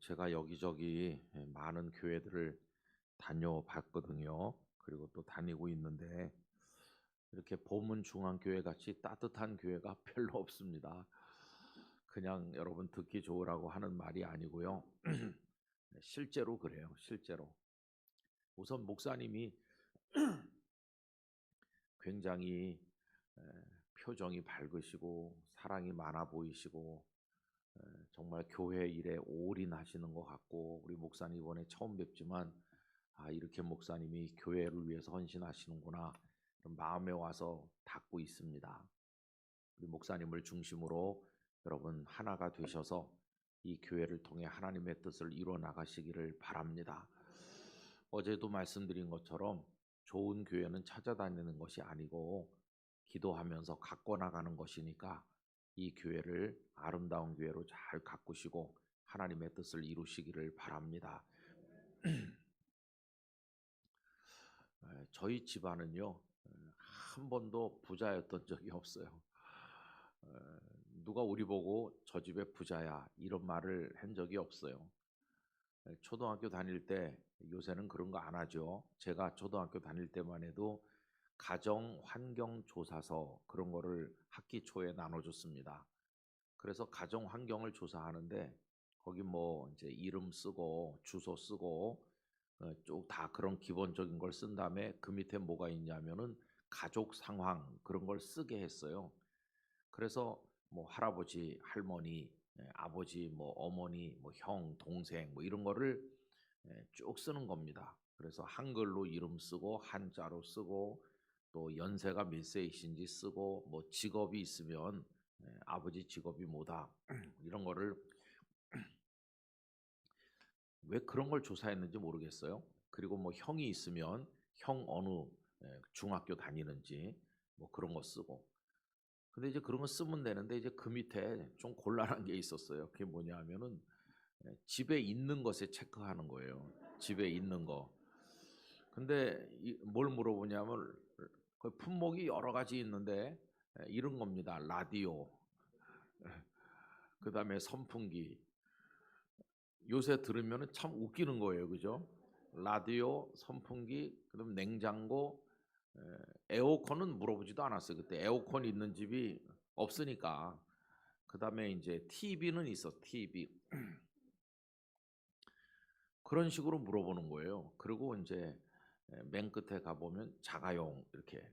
제가 여기저기 많은 교회들을 다녀봤거든요. 그리고 또 다니고 있는데 이렇게 보문 중앙교회 같이 따뜻한 교회가 별로 없습니다. 그냥 여러분 듣기 좋으라고 하는 말이 아니고요. 실제로 그래요. 실제로. 우선 목사님이 굉장히 에, 표정이 밝으시고 사랑이 많아 보이시고 정말 교회 일에 올인하시는 것 같고, 우리 목사님 이번에 처음 뵙지만 이렇게 목사님이 교회를 위해서 헌신하시는구나, 그런 마음에 와서 닿고 있습니다. 우리 목사님을 중심으로 여러분 하나가 되셔서 이 교회를 통해 하나님의 뜻을 이루어 나가시기를 바랍니다. 어제도 말씀드린 것처럼 좋은 교회는 찾아다니는 것이 아니고 기도하면서 갖고 나가는 것이니까 이 교회를 아름다운 교회로 잘 가꾸시고 하나님의 뜻을 이루시기를 바랍니다. 저희 집안은요, 한 번도 부자였던 적이 없어요. 누가 우리 보고 저 집에 부자야 이런 말을 한 적이 없어요. 초등학교 다닐 때, 요새는 그런 거 안 하죠. 제가 초등학교 다닐 때만 해도 가정 환경 조사서 그런 거를 학기 초에 나눠줬습니다. 그래서 가정 환경을 조사하는데 거기 뭐 이제 이름 쓰고 주소 쓰고 쭉 다 그런 기본적인 걸 쓴 다음에 그 밑에 뭐가 있냐면은 가족 상황 그런 걸 쓰게 했어요. 그래서 뭐 할아버지, 할머니, 아버지, 뭐 어머니, 뭐 형, 동생 뭐 이런 거를 쭉 쓰는 겁니다. 그래서 한글로 이름 쓰고 한자로 쓰고 또 연세가 몇 세이신지 쓰고 뭐 직업이 있으면 아버지 직업이 뭐다 이런 거를 왜 그런 걸 조사했는지 모르겠어요. 그리고 뭐 형이 있으면 형 어느 중학교 다니는지 뭐 그런 거 쓰고. 근데 이제 그런 거 쓰면 되는데 이제 그 밑에 좀 곤란한 게 있었어요. 그게 뭐냐 하면은 집에 있는 것에 체크하는 거예요. 집에 있는 거. 근데 뭘 물어보냐면 그 품목이 여러 가지 있는데 이런 겁니다. 라디오, 그다음에 선풍기. 요새 들으면 참 웃기는 거예요. 그죠? 라디오, 선풍기, 그다음 냉장고, 에어컨은 물어보지도 않았어요. 그때 에어컨 있는 집이 없으니까. 그다음에 이제 TV는 있어. TV. 그런 식으로 물어보는 거예요. 그리고 이제 맨 끝에 가보면 자가용 이렇게.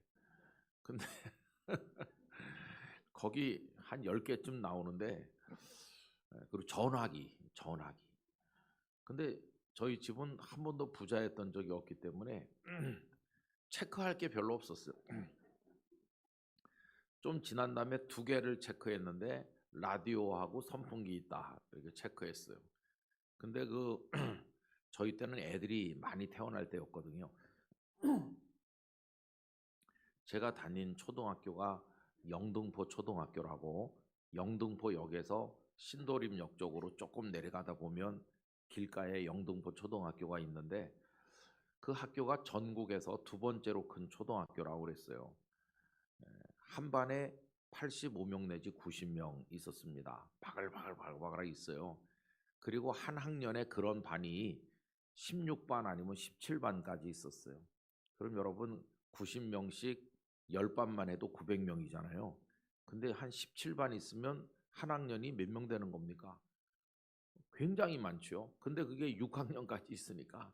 근데 거기 한 10개쯤 나오는데 그리고 전화기. 근데 저희 집은 한 번도 부자였던 적이 없기 때문에 체크할 게 별로 없었어요. 좀 지난 다음에 2개를 체크했는데 라디오하고 선풍기 있다 이렇게 체크했어요. 근데 그 저희 때는 애들이 많이 태어날 때였거든요. 제가 다닌 초등학교가 영등포 초등학교라고, 영등포역에서 신도림역 쪽으로 조금 내려가다 보면 길가에 영등포 초등학교가 있는데 그 학교가 전국에서 2번째로 큰 초등학교라고 그랬어요. 한 반에 85명 내지 90명 있었습니다. 바글바글 있어요. 그리고 한 학년에 그런 반이 16반 아니면 17반까지 있었어요. 그럼 여러분 90명씩 10반만 해도 900명이잖아요. 근데 한 17반 있으면 한 학년이 몇 명 되는 겁니까? 굉장히 많죠. 근데 그게 6학년까지 있으니까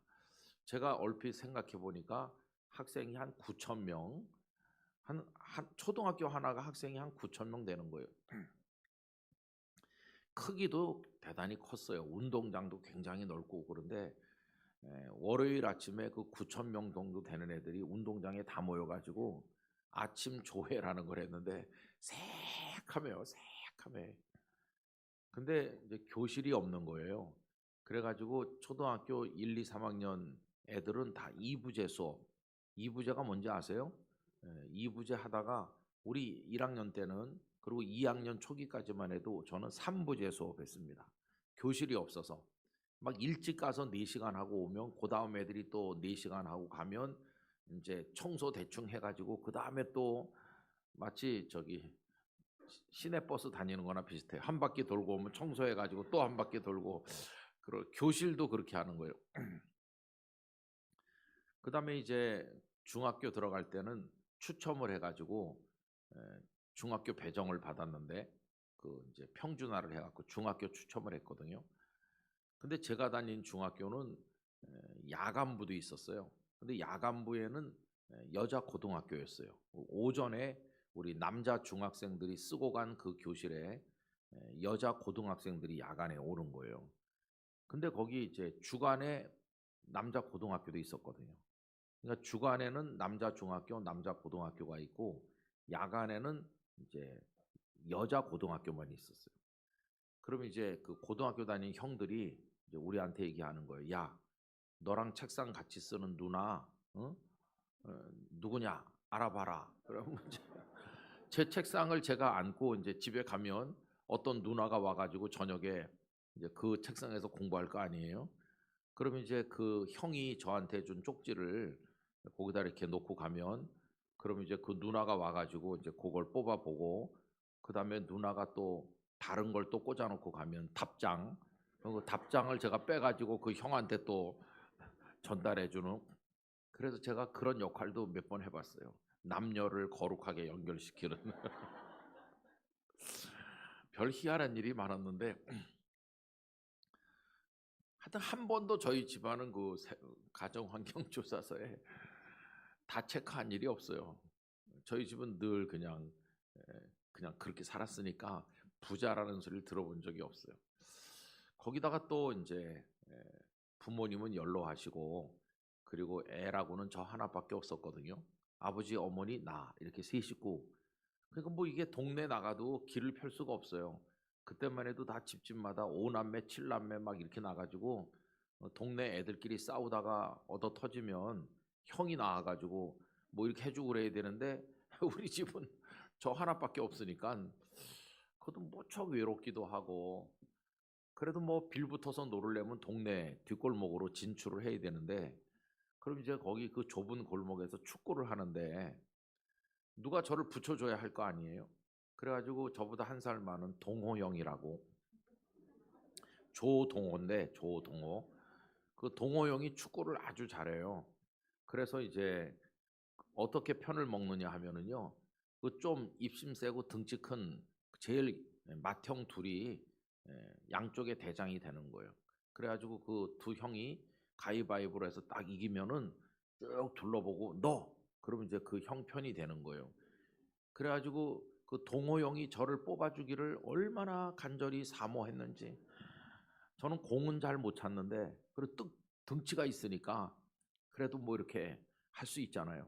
제가 얼핏 생각해 보니까 학생이 한 9천 명, 한 초등학교 하나가 학생이 한 9천 명 되는 거예요. 크기도 대단히 컸어요. 운동장도 굉장히 넓고. 그런데 월요일 아침에 그 9천 명 정도 되는 애들이 운동장에 다 모여가지고 아침 조회라는 걸 했는데 새카매요, 새카매. 근데 이제 교실이 없는 거예요. 그래가지고 초등학교 1, 2, 3학년 애들은 다 2부제 수업. 2부제가 뭔지 아세요? 2부제 하다가 우리 1학년 때는, 그리고 2학년 초기까지만 해도 저는 3부제 수업했습니다. 교실이 없어서 막 일찍 가서 4시간 하고 오면 그 다음 애들이 또 4시간 하고 가면 이제 청소 대충 해가지고 그 다음에 또 마치 저기 시내버스 다니는 거나 비슷해요. 한 바퀴 돌고 오면 청소해가지고 또 한 바퀴 돌고. 교실도 그렇게 하는 거예요. 그다음에 이제 중학교 들어갈 때는 추첨을 해 가지고 에, 중학교 배정을 받았는데 그 이제 평준화를 해 갖고 중학교 추첨을 했거든요. 근데 제가 다닌 중학교는 야간부도 있었어요. 근데 야간부에는 여자 고등학교였어요. 오전에 우리 남자 중학생들이 쓰고 간 그 교실에 여자 고등학생들이 야간에 오는 거예요. 근데 거기 이제 주간에 남자 고등학교도 있었거든요. 그러니까 주간에는 남자 중학교, 남자 고등학교가 있고 야간에는 이제 여자 고등학교만 있었어요. 그럼 이제 그 고등학교 다니는 형들이 이제 우리한테 얘기하는 거예요. 야, 너랑 책상 같이 쓰는 누나, 어? 누구냐? 알아봐라. 그러면 이제 제 책상을 제가 안고 이제 집에 가면 어떤 누나가 와가지고 저녁에 이제 그 책상에서 공부할 거 아니에요? 그러면 이제 그 형이 저한테 준 쪽지를 거기다 이렇게 놓고 가면 그럼 이제 그 누나가 와가지고 이제 그걸 뽑아보고 그 다음에 누나가 또 다른 걸 또 꽂아놓고 가면 답장 그 답장을 제가 빼가지고 그 형한테 또 전달해주는 그래서 제가 그런 역할도 몇 번 해봤어요. 남녀를 거룩하게 연결시키는 별 희한한 일이 많았는데 하여튼 한 번도 저희 집안은 그 가정환경조사서에 다 체크한 일이 없어요. 저희 집은 늘 그냥 그렇게 살았으니까 부자라는 소리를 들어본 적이 없어요. 거기다가 또 이제 부모님은 연로하시고 그리고 애라고는 저 하나밖에 없었거든요. 아버지, 어머니, 나 이렇게 세 식구. 그러니까 뭐 이게 동네 나가도 길을 펼 수가 없어요. 그때만 해도 다 집집마다 오남매, 칠남매 막 이렇게 나가지고 동네 애들끼리 싸우다가 얻어 터지면 형이 나와가지고 뭐 이렇게 해주고 그래야 되는데 우리 집은 저 하나밖에 없으니까 그것도 무척 외롭기도 하고 그래도 뭐 빌붙어서 놀으려면 동네 뒷골목으로 진출을 해야 되는데 그럼 이제 거기 그 좁은 골목에서 축구를 하는데 누가 저를 붙여줘야 할 거 아니에요. 그래가지고 저보다 한 살 많은 동호 형이라고 조동호인데 조동호 그 동호 형이 축구를 아주 잘해요. 그래서 이제 어떻게 편을 먹느냐 하면은요. 그 좀 입심 세고 등치 큰 제일 맏형 둘이 양쪽에 대장이 되는 거예요. 그래가지고 그 두 형이 가위바위보로 해서 딱 이기면은 쭉 둘러보고 너 그러면 이제 그 형 편이 되는 거예요. 그래가지고 그 동호 형이 저를 뽑아주기를 얼마나 간절히 사모했는지 저는 공은 잘 못 찼는데 그리고 등치가 있으니까 그래도 뭐 이렇게 할 수 있잖아요.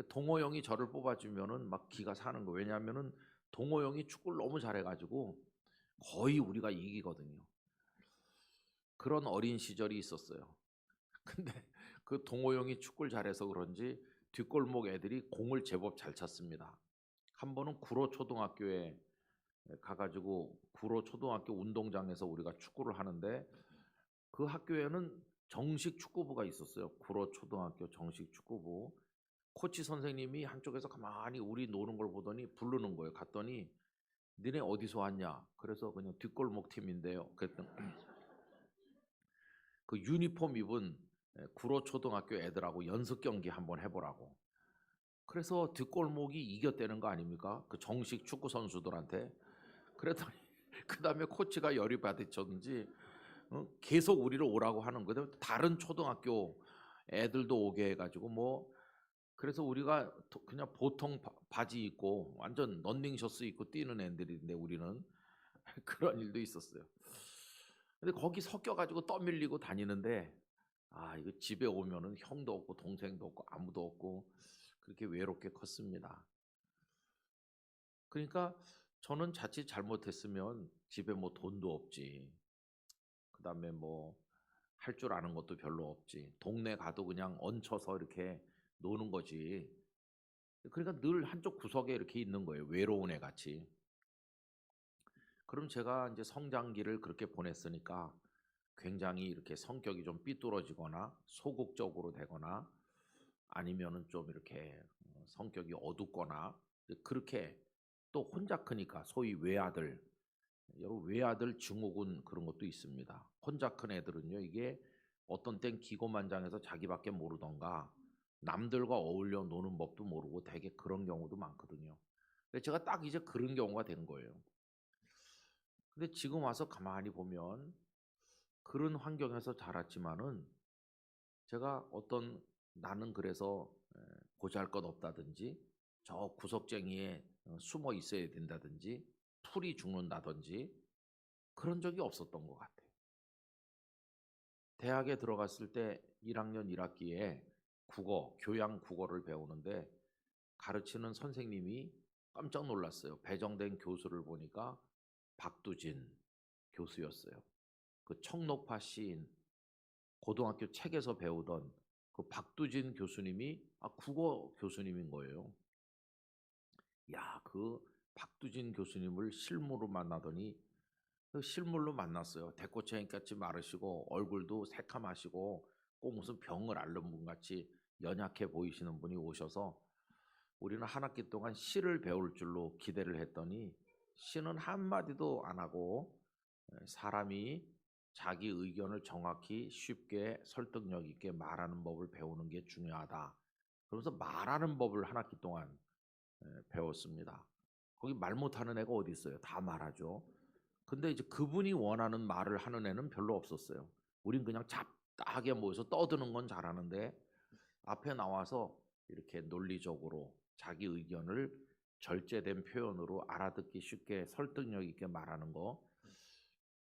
동호 형이 저를 뽑아주면은 막 기가 사는 거. 왜냐하면은 동호 형이 축구를 너무 잘해가지고 거의 우리가 이기거든요. 그런 어린 시절이 있었어요. 근데 그 동호 형이 축구를 잘해서 그런지 뒷골목 애들이 공을 제법 잘 찼습니다. 한 번은 구로 초등학교에 가가지고 구로 초등학교 운동장에서 우리가 축구를 하는데 그 학교에는 정식 축구부가 있었어요. 구로 초등학교 정식 축구부. 코치 선생님이 한쪽에서 가만히 우리 노는 걸 보더니 부르는 거예요. 갔더니 니네 어디서 왔냐? 그래서 그냥 뒷골목 팀인데요. 그랬더니 그 유니폼 입은 구로 초등학교 애들하고 연습 경기 한번 해보라고. 그래서 뒷골목이 이겼다는 거 아닙니까? 그 정식 축구 선수들한테. 그랬더니 그 다음에 코치가 열이 받으셨는지 계속 우리를 오라고 하는 거예요. 다른 초등학교 애들도 오게 해가지고 뭐 그래서 우리가 그냥 보통 바지 입고 완전 런닝셔츠 입고 뛰는 애들인데 우리는 그런 일도 있었어요. 근데 거기 섞여가지고 떠밀리고 다니는데 아 이거 집에 오면은 형도 없고 동생도 없고 아무도 없고 그렇게 외롭게 컸습니다. 그러니까 저는 자칫 잘못했으면 집에 뭐 돈도 없지. 그다음에 뭐 할 줄 아는 것도 별로 없지. 동네 가도 그냥 얹혀서 이렇게 노는 거지. 그러니까 늘 한쪽 구석에 이렇게 있는 거예요. 외로운 애 같이. 그럼 제가 이제 성장기를 그렇게 보냈으니까 굉장히 이렇게 성격이 좀 삐뚤어지거나 소극적으로 되거나 아니면은 좀 이렇게 성격이 어둡거나 그렇게 또 혼자 크니까 소위 외아들, 여러분 외아들 증후군 그런 것도 있습니다. 혼자 큰 애들은요, 이게 어떤 땐 기고만장해서 자기밖에 모르던가 남들과 어울려 노는 법도 모르고 되게 그런 경우도 많거든요. 근데 제가 딱 이제 그런 경우가 된 거예요. 근데 지금 와서 가만히 보면 그런 환경에서 자랐지만은 제가 어떤 나는 그래서 보잘것없다든지 저 구석쟁이에 숨어 있어야 된다든지 풀이 죽는다든지 그런 적이 없었던 것 같아요. 대학에 들어갔을 때 1학년 1학기에 국어, 교양 국어를 배우는데 가르치는 선생님이 깜짝 놀랐어요. 배정된 교수를 보니까 박두진 교수였어요. 그 청록파 시인 고등학교 책에서 배우던 그 박두진 교수님이 국어 교수님인 거예요. 야, 그 박두진 교수님을 실무로 만나더니 그 실물로 만났어요. 대꼬챙이 같이 마르시고 얼굴도 새카마시고 꼭 무슨 병을 앓는 분 같이 연약해 보이시는 분이 오셔서 우리는 한 학기 동안 시를 배울 줄로 기대를 했더니 시는 한마디도 안 하고 사람이 자기 의견을 정확히 쉽게 설득력 있게 말하는 법을 배우는 게 중요하다. 그러면서 말하는 법을 한 학기 동안 배웠습니다. 거기 말 못하는 애가 어디 있어요? 다 말하죠. 근데 이제 그분이 원하는 말을 하는 애는 별로 없었어요. 우린 그냥 잡다하게 모여서 떠드는 건 잘하는데 앞에 나와서 이렇게 논리적으로 자기 의견을 절제된 표현으로 알아듣기 쉽게 설득력 있게 말하는 거.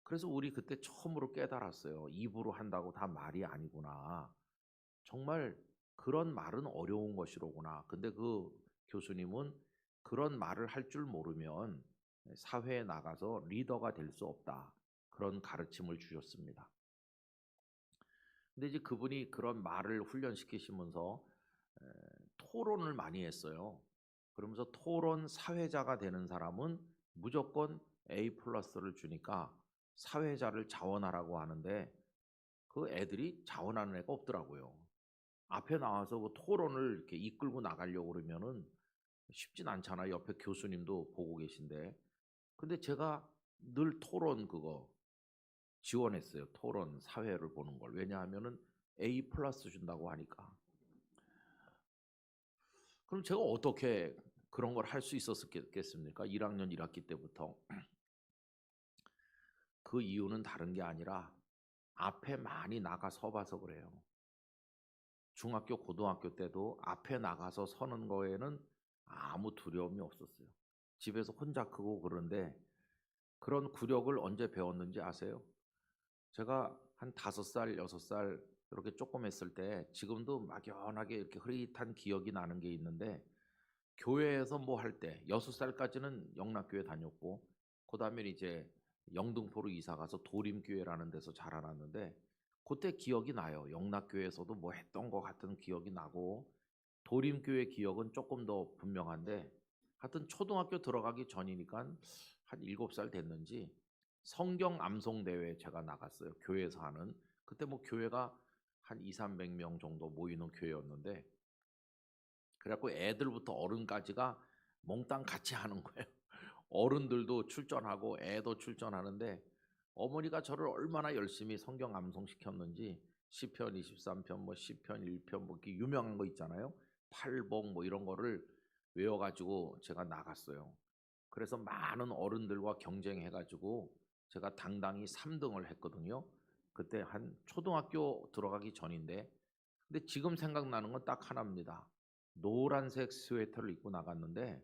그래서 우리 그때 처음으로 깨달았어요. 입으로 한다고 다 말이 아니구나. 정말 그런 말은 어려운 것이로구나. 근데 그 교수님은 그런 말을 할 줄 모르면 사회에 나가서 리더가 될 수 없다. 그런 가르침을 주셨습니다. 근데 이제 그분이 그런 말을 훈련시키시면서 토론을 많이 했어요. 그러면서 토론 사회자가 되는 사람은 무조건 A 플러스를 주니까 사회자를 자원하라고 하는데 그 애들이 자원하는 애가 없더라고요. 앞에 나와서 그 토론을 이렇게 이끌고 나가려고 그러면은 쉽진 않잖아요. 옆에 교수님도 보고 계신데. 근데 제가 늘 토론 그거 지원했어요. 토론 사회를 보는 걸. 왜냐하면은 A 플러스 준다고 하니까. 그럼 제가 어떻게 그런 걸 할 수 있었겠습니까? 1학년 1학기 때부터. 그 이유는 다른 게 아니라 앞에 많이 나가 서봐서 그래요. 중학교, 고등학교 때도 앞에 나가서 서는 거에는 아무 두려움이 없었어요. 집에서 혼자 크고 그런데 그런 구력을 언제 배웠는지 아세요? 제가 한 5살, 6살 이렇게 조금 했을 때 지금도 막연하게 이렇게 흐릿한 기억이 나는 게 있는데 교회에서 뭐 할 때 6살까지는 영락교회 다녔고 그다음에 이제 영등포로 이사 가서 도림교회라는 데서 자라났는데 그때 기억이 나요. 영락교회에서도 뭐 했던 것 같은 기억이 나고 도림교회 기억은 조금 더 분명한데 하여튼 초등학교 들어가기 전이니까 한 7살 됐는지 성경 암송 대회 제가 나갔어요. 교회에서 하는. 그때 뭐 교회가 한 2, 300명 정도 모이는 교회였는데 그래갖고 애들부터 어른까지가 몽땅 같이 하는 거예요. 어른들도 출전하고 애도 출전하는데 어머니가 저를 얼마나 열심히 성경 암송 시켰는지 시편 23편 뭐 시편 1편 뭐 이렇게 유명한 거 있잖아요. 팔복 뭐 이런 거를 외워가지고 제가 나갔어요. 그래서 많은 어른들과 경쟁해가지고 제가 당당히 3등을 했거든요. 그때 한 초등학교 들어가기 전인데 근데 지금 생각나는 건 딱 하나입니다. 노란색 스웨터를 입고 나갔는데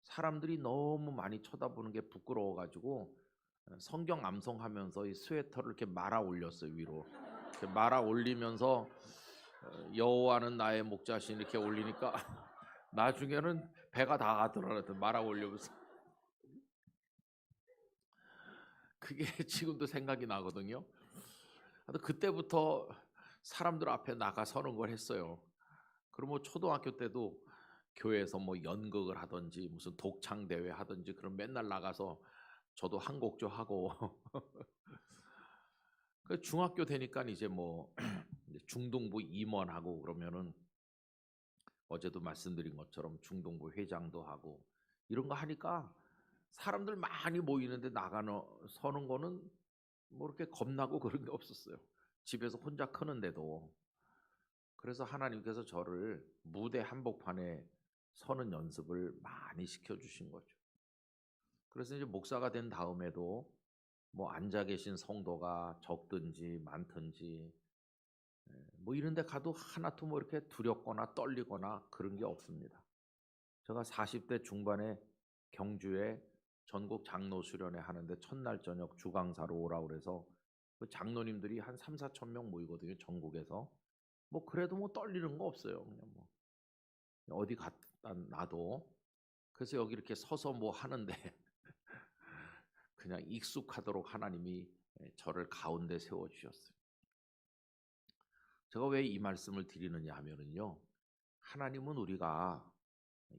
사람들이 너무 많이 쳐다보는 게 부끄러워가지고 성경 암송하면서 이 스웨터를 이렇게 말아 올렸어요 위로. 이렇게 말아 올리면서 여호와는 나의 목자신 이렇게 올리니까 나중에는 배가 다 드러났던 말아 올리면서 그게 지금도 생각이 나거든요. 그때부터 사람들 앞에 나가 서는 걸 했어요. 그럼 뭐 초등학교 때도 교회에서 뭐 연극을 하든지 무슨 독창 대회 하든지 그럼 맨날 나가서 저도 한 곡조 하고 그 중학교 되니까 이제 뭐 중동부 임원하고 그러면은 어제도 말씀드린 것처럼 중동부 회장도 하고 이런 거 하니까 사람들 많이 모이는데 나가는 서는 거는 뭐 이렇게 겁나고 그런 게 없었어요. 집에서 혼자 크는데도. 그래서 하나님께서 저를 무대 한복판에 서는 연습을 많이 시켜주신 거죠. 그래서 이제 목사가 된 다음에도 뭐 앉아 계신 성도가 적든지 많든지 뭐 이런 데 가도 하나도 뭐 이렇게 두렵거나 떨리거나 그런 게 없습니다. 제가 40대 중반에 경주에 전국 장로 수련회 하는데 첫날 저녁 주강사로 오라고 그래서 그 장로님들이 한 3, 4천 명 모이거든요, 전국에서. 뭐 그래도 뭐 떨리는 거 없어요. 그냥 뭐 어디 갔다 놔도. 그래서 여기 이렇게 서서 뭐 하는데 그냥 익숙하도록 하나님이 저를 가운데 세워 주셨어요. 제가 왜 이 말씀을 드리느냐 하면은요. 하나님은 우리가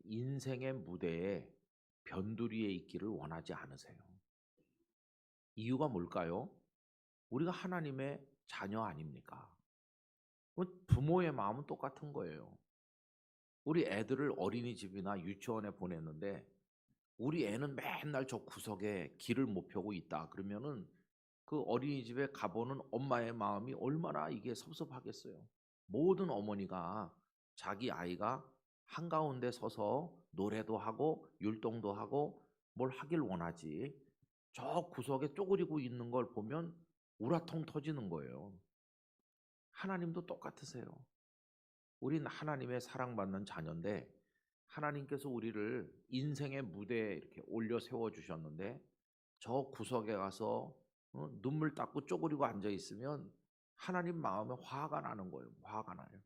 인생의 무대에 변두리에 있기를 원하지 않으세요. 이유가 뭘까요? 우리가 하나님의 자녀 아닙니까? 부모의 마음은 똑같은 거예요. 우리 애들을 어린이집이나 유치원에 보냈는데 우리 애는 맨날 저 구석에 길을 못 펴고 있다. 그러면은 그 어린이집에 가보는 엄마의 마음이 얼마나 이게 섭섭하겠어요. 모든 어머니가 자기 아이가 한가운데 서서 노래도 하고 율동도 하고 뭘 하길 원하지. 저 구석에 쪼그리고 있는 걸 보면 우라통 터지는 거예요. 하나님도 똑같으세요. 우린 하나님의 사랑받는 자녀인데 하나님께서 우리를 인생의 무대에 이렇게 올려 세워 주셨는데 저 구석에 가서 눈물 닦고 쪼그리고 앉아 있으면 하나님 마음에 화가 나는 거예요. 화가 나요.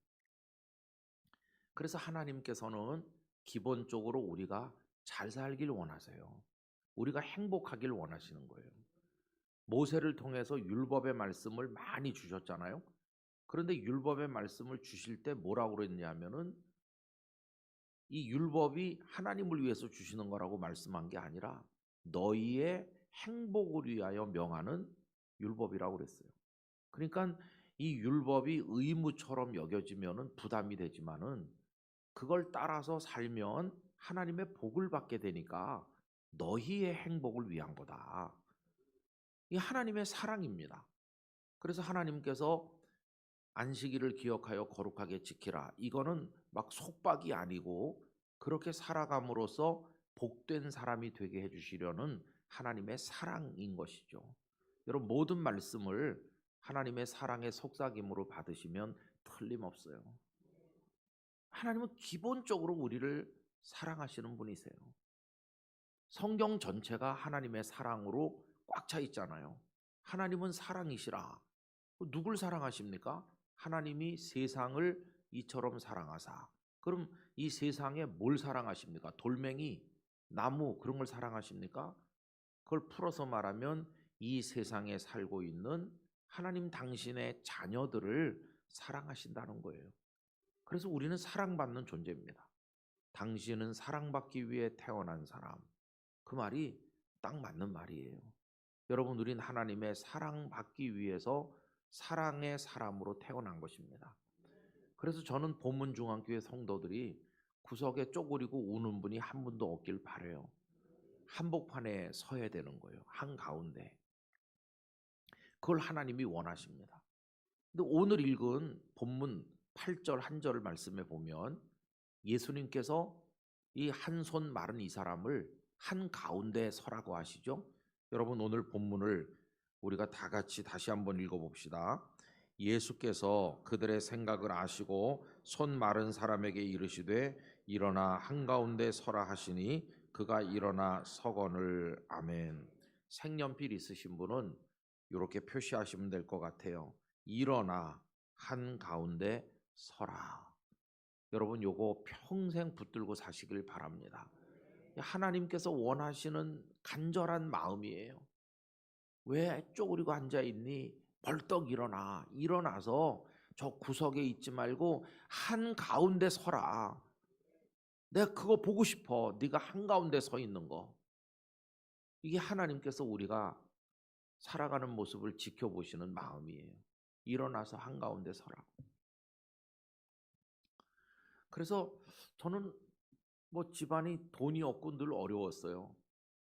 그래서 하나님께서는 기본적으로 우리가 잘 살길 원하세요. 우리가 행복하길 원하시는 거예요. 모세를 통해서 율법의 말씀을 많이 주셨잖아요. 그런데 율법의 말씀을 주실 때 뭐라고 그랬냐면은 이 율법이 하나님을 위해서 주시는 거라고 말씀한 게 아니라 너희의 행복을 위하여 명하는 율법이라고 그랬어요. 그러니까 이 율법이 의무처럼 여겨지면은 부담이 되지만은 그걸 따라서 살면 하나님의 복을 받게 되니까 너희의 행복을 위한 거다. 이 하나님의 사랑입니다. 그래서 하나님께서 안식일을 기억하여 거룩하게 지키라. 이거는 막 속박이 아니고 그렇게 살아감으로써 복된 사람이 되게 해주시려는 하나님의 사랑인 것이죠. 여러분 모든 말씀을 하나님의 사랑의 속삭임으로 받으시면 틀림없어요. 하나님은 기본적으로 우리를 사랑하시는 분이세요. 성경 전체가 하나님의 사랑으로 꽉 차 있잖아요. 하나님은 사랑이시라. 누굴 사랑하십니까? 하나님이 세상을 이처럼 사랑하사. 그럼 이 세상에 뭘 사랑하십니까? 돌멩이, 나무 그런 걸 사랑하십니까? 그걸 풀어서 말하면 이 세상에 살고 있는 하나님 당신의 자녀들을 사랑하신다는 거예요. 그래서 우리는 사랑받는 존재입니다. 당신은 사랑받기 위해 태어난 사람. 그 말이 딱 맞는 말이에요. 여러분, 우린 하나님의 사랑받기 위해서 사랑의 사람으로 태어난 것입니다. 그래서 저는 본문중앙교회 성도들이 구석에 쪼그리고 우는 분이 한 분도 없길 바라요. 한복판에 서야 되는 거예요. 한가운데. 그걸 하나님이 원하십니다. 근데 오늘 읽은 본문 8절 한 절 말씀에 보면 예수님께서 이 한 손 마른 이 사람을 한가운데 서라고 하시죠. 여러분 오늘 본문을 우리가 다 같이 다시 한번 읽어봅시다. 예수께서 그들의 생각을 아시고 손 마른 사람에게 이르시되 일어나 한가운데 서라 하시니 그가 일어나 서거늘. 아멘. 색연필 있으신 분은 이렇게 표시하시면 될 것 같아요. 일어나 한가운데 서라. 여러분 요거 평생 붙들고 사시길 바랍니다. 하나님께서 원하시는 간절한 마음이에요. 왜 쪼그리고 앉아있니? 벌떡 일어나. 일어나서 저 구석에 있지 말고 한가운데 서라. 내가 그거 보고 싶어. 네가 한가운데 서 있는 거. 이게 하나님께서 우리가 살아가는 모습을 지켜보시는 마음이에요. 일어나서 한가운데 서라. 그래서 저는 뭐 집안이 돈이 없고 늘 어려웠어요.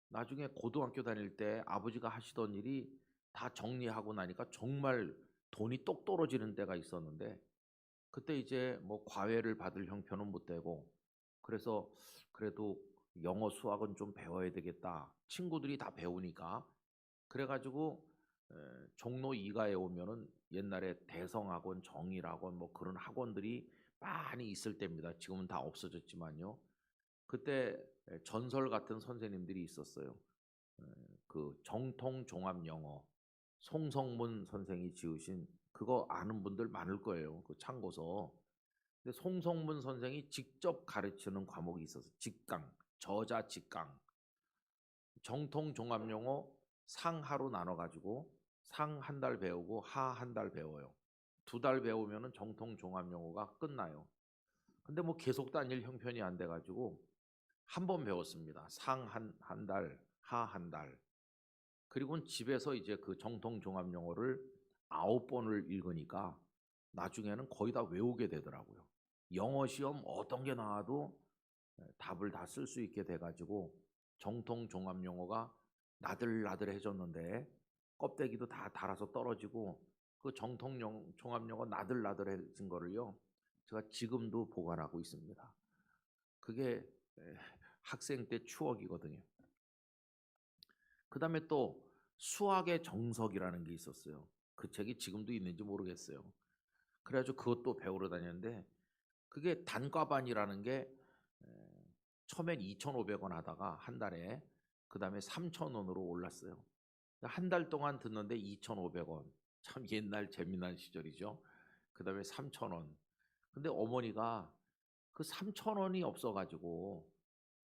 나중에 고등학교 다닐 때 아버지가 하시던 일이 다 정리하고 나니까 정말 돈이 똑 떨어지는 때가 있었는데 그때 이제 뭐 과외를 받을 형편은 못 되고 그래서 그래도 영어 수학은 좀 배워야 되겠다. 친구들이 다 배우니까 그래가지고 종로 이가에 오면은 옛날에 대성학원, 정일학원 뭐 그런 학원들이 많이 있을 때입니다. 지금은 다 없어졌지만요. 그때 전설 같은 선생님들이 있었어요. 그 정통종합영어 송성문 선생이 지으신 그거 아는 분들 많을 거예요. 그 참고서. 근데 송성문 선생이 직접 가르치는 과목이 있어서 직강, 저자 직강, 정통종합영어 상하로 나눠가지고 상 한 달 배우고 하 한 달 배워요. 2달 배우면은 정통종합영어가 끝나요. 근데 뭐 계속 다닐 형편이 안 돼가지고 한 번 배웠습니다. 상 한 달, 하 한 달. 그리고는 집에서 이제 그 정통종합영어를 9번을 읽으니까 나중에는 거의 다 외우게 되더라고요. 영어 시험 어떤 게 나와도 답을 다 쓸 수 있게 돼가지고 정통종합영어가 나들나들해졌는데 껍데기도 다 달아서 떨어지고 그 정통종합영어 나들나들해진 거를요. 제가 지금도 보관하고 있습니다. 그게 학생 때 추억이거든요. 그 다음에 또 수학의 정석이라는 게 있었어요. 그 책이 지금도 있는지 모르겠어요. 그래가지고 그것도 배우러 다녔는데 그게 단과반이라는 게 처음엔 2,500원 하다가 한 달에 그 다음에 3,000원으로 올랐어요. 한 달 동안 듣는데 2,500원. 참 옛날 재미난 시절이죠. 그 다음에 3,000원. 근데 어머니가 그 3,000원이 없어가지고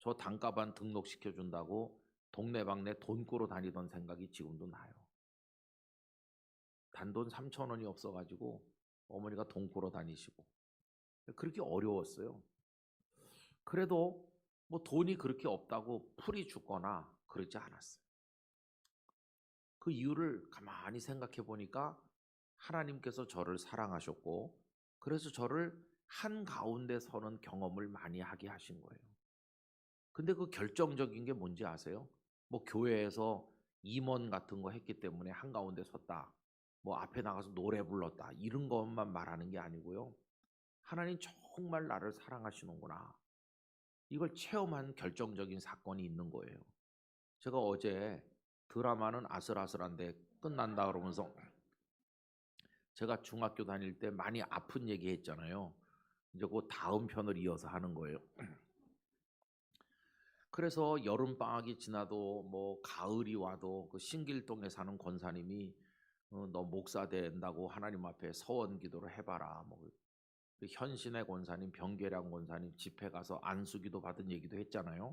저 단과반 등록시켜준다고 동네방네 돈 꾸러 다니던 생각이 지금도 나요. 단돈 3,000원이 없어가지고 어머니가 돈 꾸러 다니시고 그렇게 어려웠어요. 그래도 뭐 돈이 그렇게 없다고 풀이 죽거나 그러지 않았어요. 그 이유를 가만히 생각해 보니까 하나님께서 저를 사랑하셨고 그래서 저를 한가운데 서는 경험을 많이 하게 하신 거예요. 근데 그 결정적인 게 뭔지 아세요? 뭐 교회에서 임원 같은 거 했기 때문에 한가운데 섰다. 뭐 앞에 나가서 노래 불렀다. 이런 것만 말하는 게 아니고요. 하나님 정말 나를 사랑하시는구나. 이걸 체험한 결정적인 사건이 있는 거예요. 제가 어제 드라마는 아슬아슬한데 끝난다 그러면서 제가 중학교 다닐 때 많이 아픈 얘기 했잖아요. 이제 그 다음 편을 이어서 하는 거예요. 그래서 여름 방학이 지나도 뭐 가을이 와도 그 신길동에 사는 권사님이 너 목사 된다고 하나님 앞에 서원 기도를 해봐라. 뭐 그 현신의 권사님, 병계량 권사님 집회 가서 안수기도 받은 얘기도 했잖아요.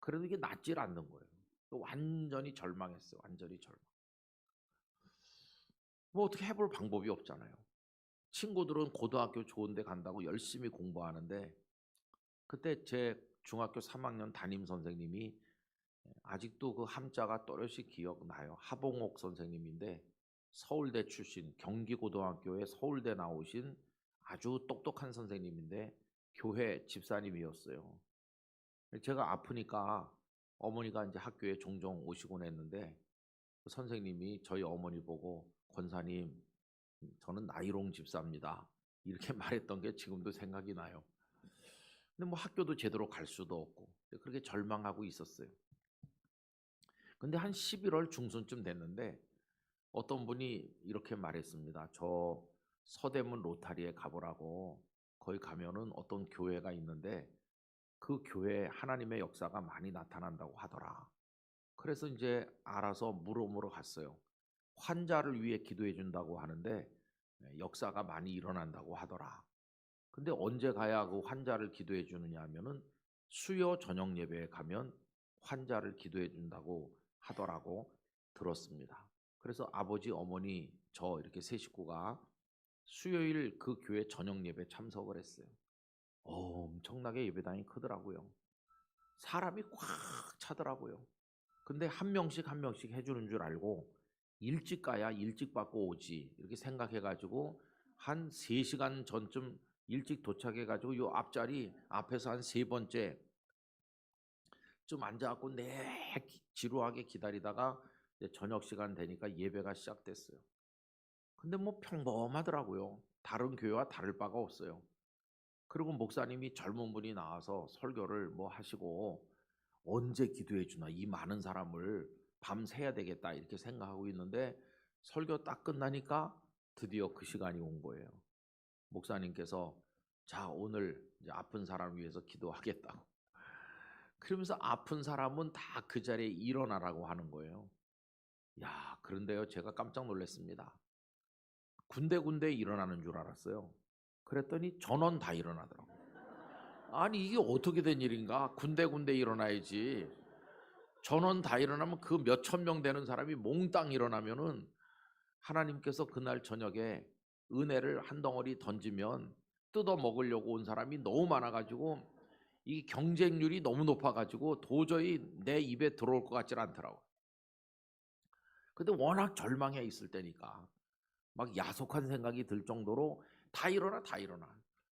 그래도 이게 낫질 않는 거예요. 완전히 절망했어요. 완전히 절망. 뭐 어떻게 해볼 방법이 없잖아요. 친구들은 고등학교 좋은 데 간다고 열심히 공부하는데 그때 제 중학교 3학년 담임 선생님이 아직도 그 함자가 또렷이 기억나요. 하봉옥 선생님인데 서울대 출신 경기고등학교에 서울대 나오신 아주 똑똑한 선생님인데 교회 집사님이었어요. 제가 아프니까 어머니가 이제 학교에 종종 오시곤 했는데 그 선생님이 저희 어머니 보고 권사님 저는 나이롱 집사입니다. 이렇게 말했던 게 지금도 생각이 나요. 근데 뭐 학교도 제대로 갈 수도 없고 그렇게 절망하고 있었어요. 근데 한 11월 중순쯤 됐는데 어떤 분이 이렇게 말했습니다. 저 서대문 로타리에 가보라고 거기 가면은 어떤 교회가 있는데 그 교회에 하나님의 역사가 많이 나타난다고 하더라. 그래서 이제 알아서 물어보러 갔어요. 환자를 위해 기도해 준다고 하는데 역사가 많이 일어난다고 하더라. 근데 언제 가야 그 환자를 기도해 주느냐 하면은 수요 저녁 예배에 가면 환자를 기도해 준다고 하더라고 들었습니다. 그래서 아버지, 어머니, 저 이렇게 세 식구가 수요일 그 교회 저녁 예배 참석을 했어요. 엄청나게 예배당이 크더라고요. 사람이 꽉 차더라고요. 근데 한 명씩 한 명씩 해주는 줄 알고 일찍 가야 일찍 받고 오지 이렇게 생각해가지고 한 3시간 전쯤 일찍 도착해가지고 요 앞자리 앞에서 한 3번째 좀 앉아갖고 지루하게 기다리다가 이제 저녁 시간 되니까 예배가 시작됐어요. 근데 뭐 평범하더라고요. 다른 교회와 다를 바가 없어요. 그리고 목사님이 젊은 분이 나와서 설교를 뭐 하시고 언제 기도해 주나 이 많은 사람을 밤새야 되겠다 이렇게 생각하고 있는데 설교 딱 끝나니까 드디어 그 시간이 온 거예요. 목사님께서 자 오늘 이제 아픈 사람 위해서 기도하겠다고. 그러면서 아픈 사람은 다 그 자리에 일어나라고 하는 거예요. 야 그런데요 제가 깜짝 놀랐습니다. 군데군데 일어나는 줄 알았어요. 그랬더니 전원 다 일어나더라고요. 아니 이게 어떻게 된 일인가? 군데군데 일어나야지. 전원 다 일어나면 그 몇천 명 되는 사람이 몽땅 일어나면은 하나님께서 그날 저녁에 은혜를 한 덩어리 던지면 뜯어 먹으려고 온 사람이 너무 많아가지고 이 경쟁률이 너무 높아가지고 도저히 내 입에 들어올 것 같지 않더라고요. 근데 워낙 절망해 있을 때니까 막 야속한 생각이 들 정도로 다 일어나 다 일어나.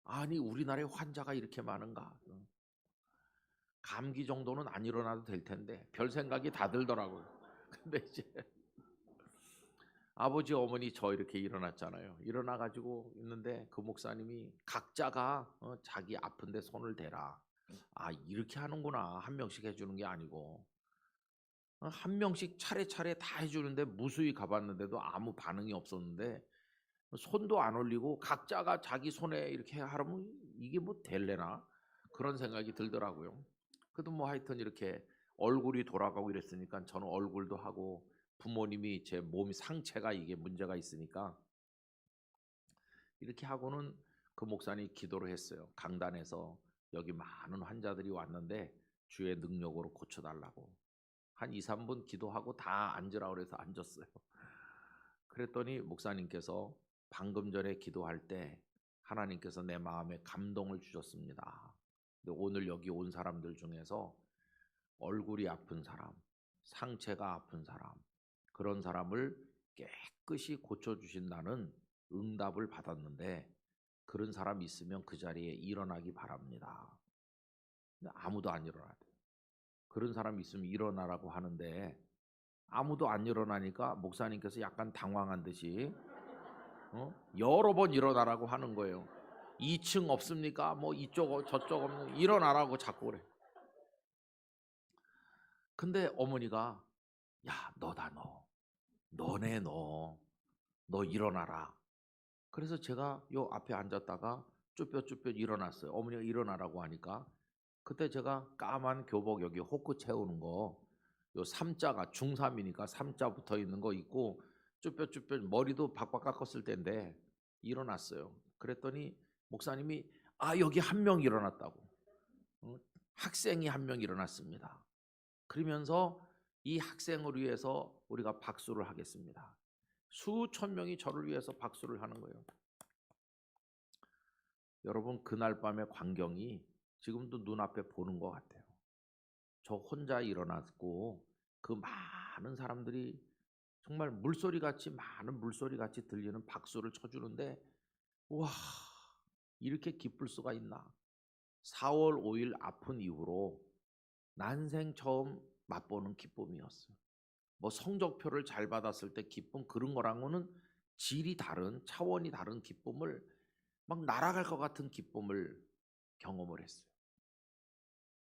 아니 우리나라에 환자가 이렇게 많은가? 감기 정도는 안 일어나도 될 텐데 별 생각이 다 들더라고요. 근데 이제 아버지 어머니 저 이렇게 일어났잖아요. 일어나 가지고 있는데 그 목사님이 각자가 자기 아픈데 손을 대라. 아 이렇게 하는구나. 한 명씩 해주는 게 아니고 한 명씩 차례차례 다 해주는데 무수히 가봤는데도 아무 반응이 없었는데 손도 안 올리고 각자가 자기 손에 이렇게 하려면 이게 뭐 될래나 그런 생각이 들더라고요. 그래도 뭐 하여튼 이렇게 얼굴이 돌아가고 이랬으니까 저는 얼굴도 하고 부모님이 제 몸이 상체가 이게 문제가 있으니까 이렇게 하고는 그 목사님이 기도를 했어요. 강단에서 여기 많은 환자들이 왔는데 주의 능력으로 고쳐달라고 한 2, 3분 기도하고 다 앉으라고 그래서 앉았어요. 그랬더니 목사님께서 방금 전에 기도할 때 하나님께서 내 마음에 감동을 주셨습니다. 근데 오늘 여기 온 사람들 중에서 얼굴이 아픈 사람, 상체가 아픈 사람, 그런 사람을 깨끗이 고쳐주신다는 응답을 받았는데 그런 사람 있으면 그 자리에 일어나기 바랍니다. 근데 아무도 안 일어나요. 그런 사람 있으면 일어나라고 하는데 아무도 안 일어나니까 목사님께서 약간 당황한 듯이 여러 번 일어나라고 하는 거예요. 2층 없습니까? 뭐 이쪽 저쪽 없는 일어나라고 자꾸 그래. 근데 어머니가 야 너다 너 너네 너 일어나라. 그래서 제가 요 앞에 앉았다가 쭈뼛쭈뼛 일어났어요. 어머니가 일어나라고 하니까 그때 제가 까만 교복 여기 호크 채우는 거 요 3자가 중3이니까 3자 붙어 있는 거 입고 쭈뼛쭈뼛 머리도 박박 깎았을 때인데 일어났어요. 그랬더니 목사님이 아 여기 한 명 일어났다고. 학생이 한 명 일어났습니다. 그러면서 이 학생을 위해서 우리가 박수를 하겠습니다. 수천 명이 저를 위해서 박수를 하는 거예요. 여러분 그날 밤의 광경이 지금도 눈앞에 보는 것 같아요. 저 혼자 일어났고 그 많은 사람들이 정말 물소리같이 많은 물소리같이 들리는 박수를 쳐주는데 와 이렇게 기쁠 수가 있나. 4월 5일 아픈 이후로 난생 처음 맛보는 기쁨이었어요. 뭐 성적표를 잘 받았을 때 기쁨 그런 거랑은 질이 다른 차원이 다른 기쁨을 막 날아갈 것 같은 기쁨을 경험을 했어요.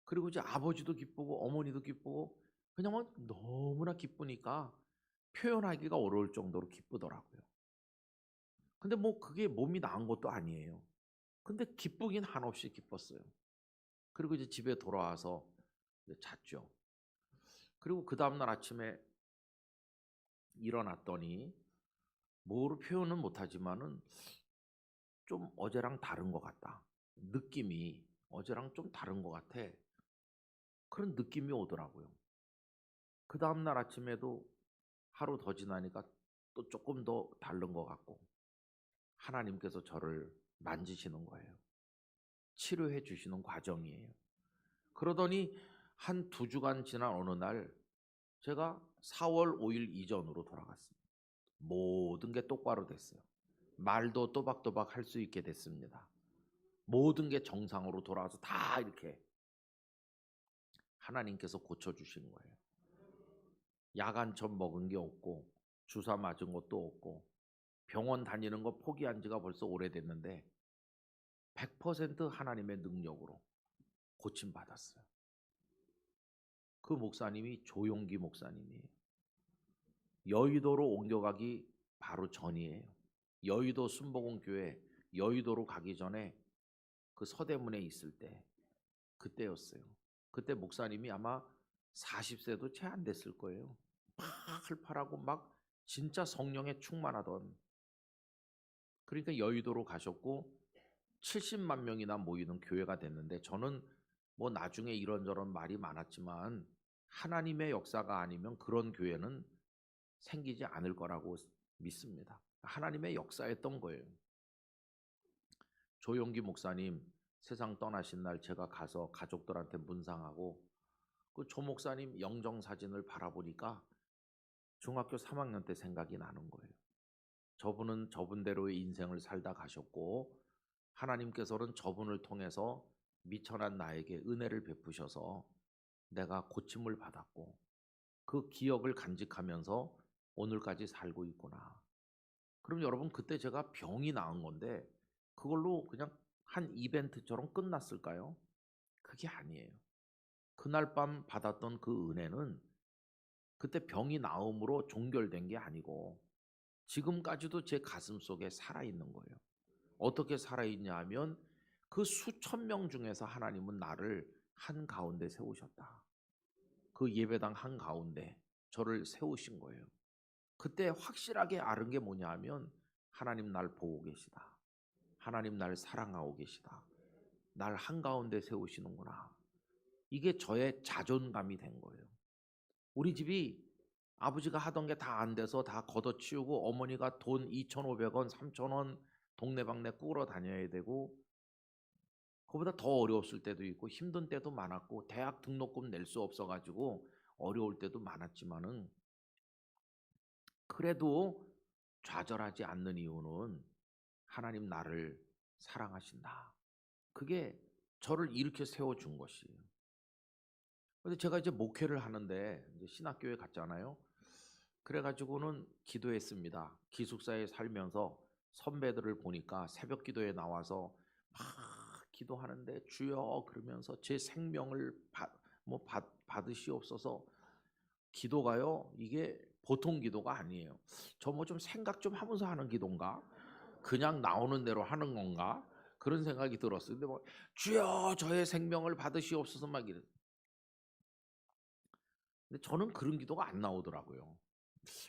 그리고 이제 아버지도 기쁘고 어머니도 기쁘고 그냥 너무나 기쁘니까 표현하기가 어려울 정도로 기쁘더라고요. 근데 뭐 그게 몸이 나은 것도 아니에요. 근데 기쁘긴 한없이 기뻤어요. 그리고 이제 집에 돌아와서 이제 잤죠. 그리고 그 다음날 아침에 일어났더니 뭐로 표현은 못하지만은 좀 어제랑 다른 것 같다. 느낌이 어제랑 좀 다른 것 같아. 그런 느낌이 오더라고요. 그 다음날 아침에도 하루 더 지나니까 또 조금 더 다른 것 같고 하나님께서 저를 만지시는 거예요. 치료해 주시는 과정이에요. 그러더니 한 2주간 지난 어느 날 제가 4월 5일 이전으로 돌아갔습니다. 모든 게 똑바로 됐어요. 말도 또박또박 할 수 있게 됐습니다. 모든 게 정상으로 돌아와서 다 이렇게 하나님께서 고쳐주시는 거예요. 야간첩 먹은 게 없고 주사 맞은 것도 없고 병원 다니는 거 포기한 지가 벌써 오래됐는데 100% 하나님의 능력으로 고침받았어요. 그 목사님이 조용기 목사님이에요. 여의도로 옮겨가기 바로 전이에요. 여의도 순복음교회 여의도로 가기 전에 그 서대문에 있을 때 그때였어요. 그때 목사님이 아마 40세도 채 안 됐을 거예요. 팔팔하고 막 진짜 성령에 충만하던. 그러니까 여의도로 가셨고 70만 명이나 모이는 교회가 됐는데 저는 뭐 나중에 이런저런 말이 많았지만 하나님의 역사가 아니면 그런 교회는 생기지 않을 거라고 믿습니다. 하나님의 역사였던 거예요. 조용기 목사님 세상 떠나신 날 제가 가서 가족들한테 문상하고 그 조 목사님 영정 사진을 바라보니까 중학교 3학년 때 생각이 나는 거예요. 저분은 저분대로의 인생을 살다 가셨고 하나님께서는 저분을 통해서 미천한 나에게 은혜를 베푸셔서 내가 고침을 받았고 그 기억을 간직하면서 오늘까지 살고 있구나. 그럼 여러분 그때 제가 병이 나은 건데 그걸로 그냥 한 이벤트처럼 끝났을까요? 그게 아니에요. 그날 밤 받았던 그 은혜는 그때 병이 나음으로 종결된 게 아니고 지금까지도 제 가슴 속에 살아있는 거예요. 어떻게 살아있냐 하면 그 수천 명 중에서 하나님은 나를 한가운데 세우셨다. 그 예배당 한가운데 저를 세우신 거예요. 그때 확실하게 알은 게 뭐냐 하면 하나님 날 보고 계시다. 하나님 날 사랑하고 계시다. 날 한가운데 세우시는구나. 이게 저의 자존감이 된 거예요. 우리 집이 아버지가 하던 게 다 안 돼서 다 걷어치우고 어머니가 돈 2,500원, 3,000원 동네방네 꾸러 다녀야 되고 그보다 더 어려웠을 때도 있고 힘든 때도 많았고 대학 등록금 낼 수 없어가지고 어려울 때도 많았지만은 그래도 좌절하지 않는 이유는 하나님 나를 사랑하신다. 그게 저를 이렇게 세워준 것이에요. 근데 제가 이제 목회를 하는데 이제 신학교에 갔잖아요. 그래가지고는 기도했습니다. 기숙사에 살면서 선배들을 보니까 새벽 기도에 나와서 막 기도하는데 주여 그러면서 제 생명을 받으시옵소서. 기도가요 이게 보통 기도가 아니에요. 저 뭐 좀 생각 좀 하면서 하는 기도인가? 그냥 나오는 대로 하는 건가? 그런 생각이 들었어요. 근데 뭐 주여 저의 생명을 받으시옵소서 막 이래. 근데 저는 그런 기도가 안 나오더라고요.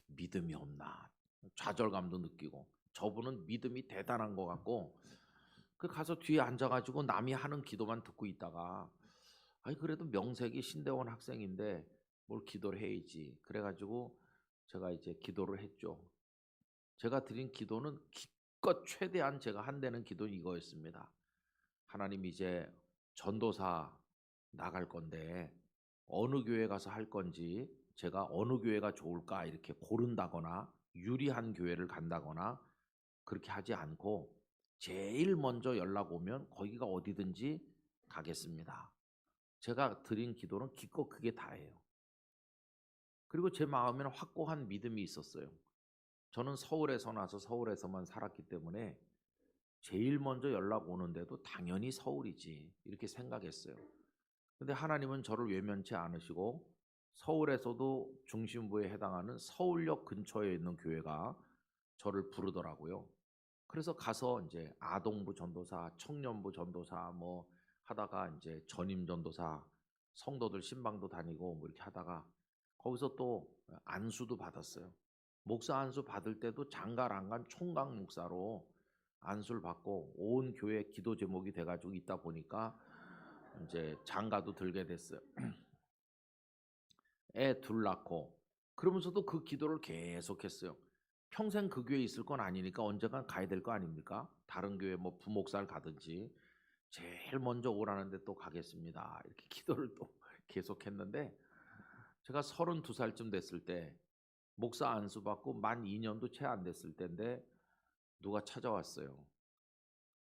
믿음이 없나 좌절감도 느끼고 저분은 믿음이 대단한 것 같고 그 가서 뒤에 앉아가지고 남이 하는 기도만 듣고 있다가 아니 그래도 명색이 신대원 학생인데 뭘 기도를 해야지 그래가지고 제가 이제 기도를 했죠. 제가 드린 기도는 기껏 최대한 제가 한다는 기도는 이거였습니다. 하나님 이제 전도사 나갈 건데 어느 교회 가서 할 건지 제가 어느 교회가 좋을까 이렇게 고른다거나 유리한 교회를 간다거나 그렇게 하지 않고 제일 먼저 연락 오면 거기가 어디든지 가겠습니다. 제가 드린 기도는 기껏 그게 다예요. 그리고 제 마음에는 확고한 믿음이 있었어요. 저는 서울에서 나서 서울에서만 살았기 때문에 제일 먼저 연락 오는데도 당연히 서울이지 이렇게 생각했어요. 근데 하나님은 저를 외면치 않으시고 서울에서도 중심부에 해당하는 서울역 근처에 있는 교회가 저를 부르더라고요. 그래서 가서 이제 아동부 전도사, 청년부 전도사 뭐 하다가 이제 전임 전도사, 성도들 신방도 다니고 뭐 이렇게 하다가 거기서 또 안수도 받았어요. 목사 안수 받을 때도 장가란간 총각 목사로 안수를 받고 온 교회 기도 제목이 돼가지고 있다 보니까 이제 장가도 들게 됐어요. 애 둘 낳고 그러면서도 그 기도를 계속했어요. 평생 그 교회에 있을 건 아니니까 언젠간 가야 될 거 아닙니까? 다른 교회 뭐 부목사를 가든지 제일 먼저 오라는데 또 가겠습니다. 이렇게 기도를 또 계속했는데 제가 32살쯤 됐을 때 목사 안수 받고 만 2년도 채 안 됐을 때인데 누가 찾아왔어요.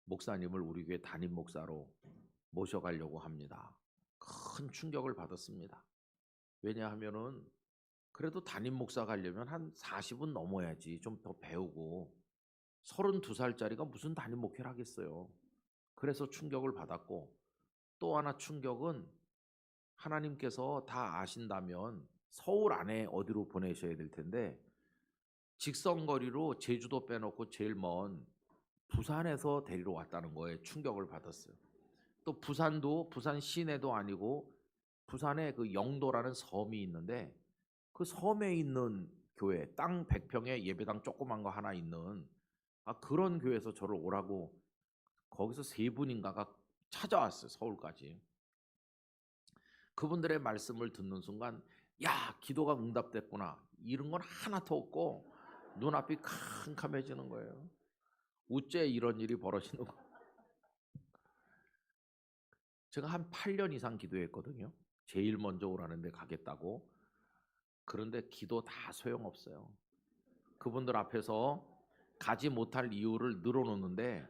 목사님을 우리 교회 담임 목사로 모셔가려고 합니다. 큰 충격을 받았습니다. 왜냐하면은 그래도 담임 목사 가려면 한 40은 넘어야지 좀 더 배우고 32살짜리가 무슨 담임 목회를 하겠어요. 그래서 충격을 받았고 또 하나 충격은 하나님께서 다 아신다면 서울 안에 어디로 보내셔야 될 텐데 직선거리로 제주도 빼놓고 제일 먼 부산에서 데리러 왔다는 거에 충격을 받았어요. 또 부산도 부산 시내도 아니고 부산에 그 영도라는 섬이 있는데 그 섬에 있는 교회 땅 100평에 예배당 조그만 거 하나 있는 그런 교회에서 저를 오라고 거기서 세 분인가가 찾아왔어요. 서울까지. 그분들의 말씀을 듣는 순간 야 기도가 응답됐구나 이런 건 하나도 없고 눈앞이 캄캄해지는 거예요. 어째 이런 일이 벌어지는 거. 제가 한 8년 이상 기도했거든요. 제일 먼저 오라는 데 가겠다고. 그런데 기도 다 소용없어요. 그분들 앞에서 가지 못할 이유를 늘어놓는데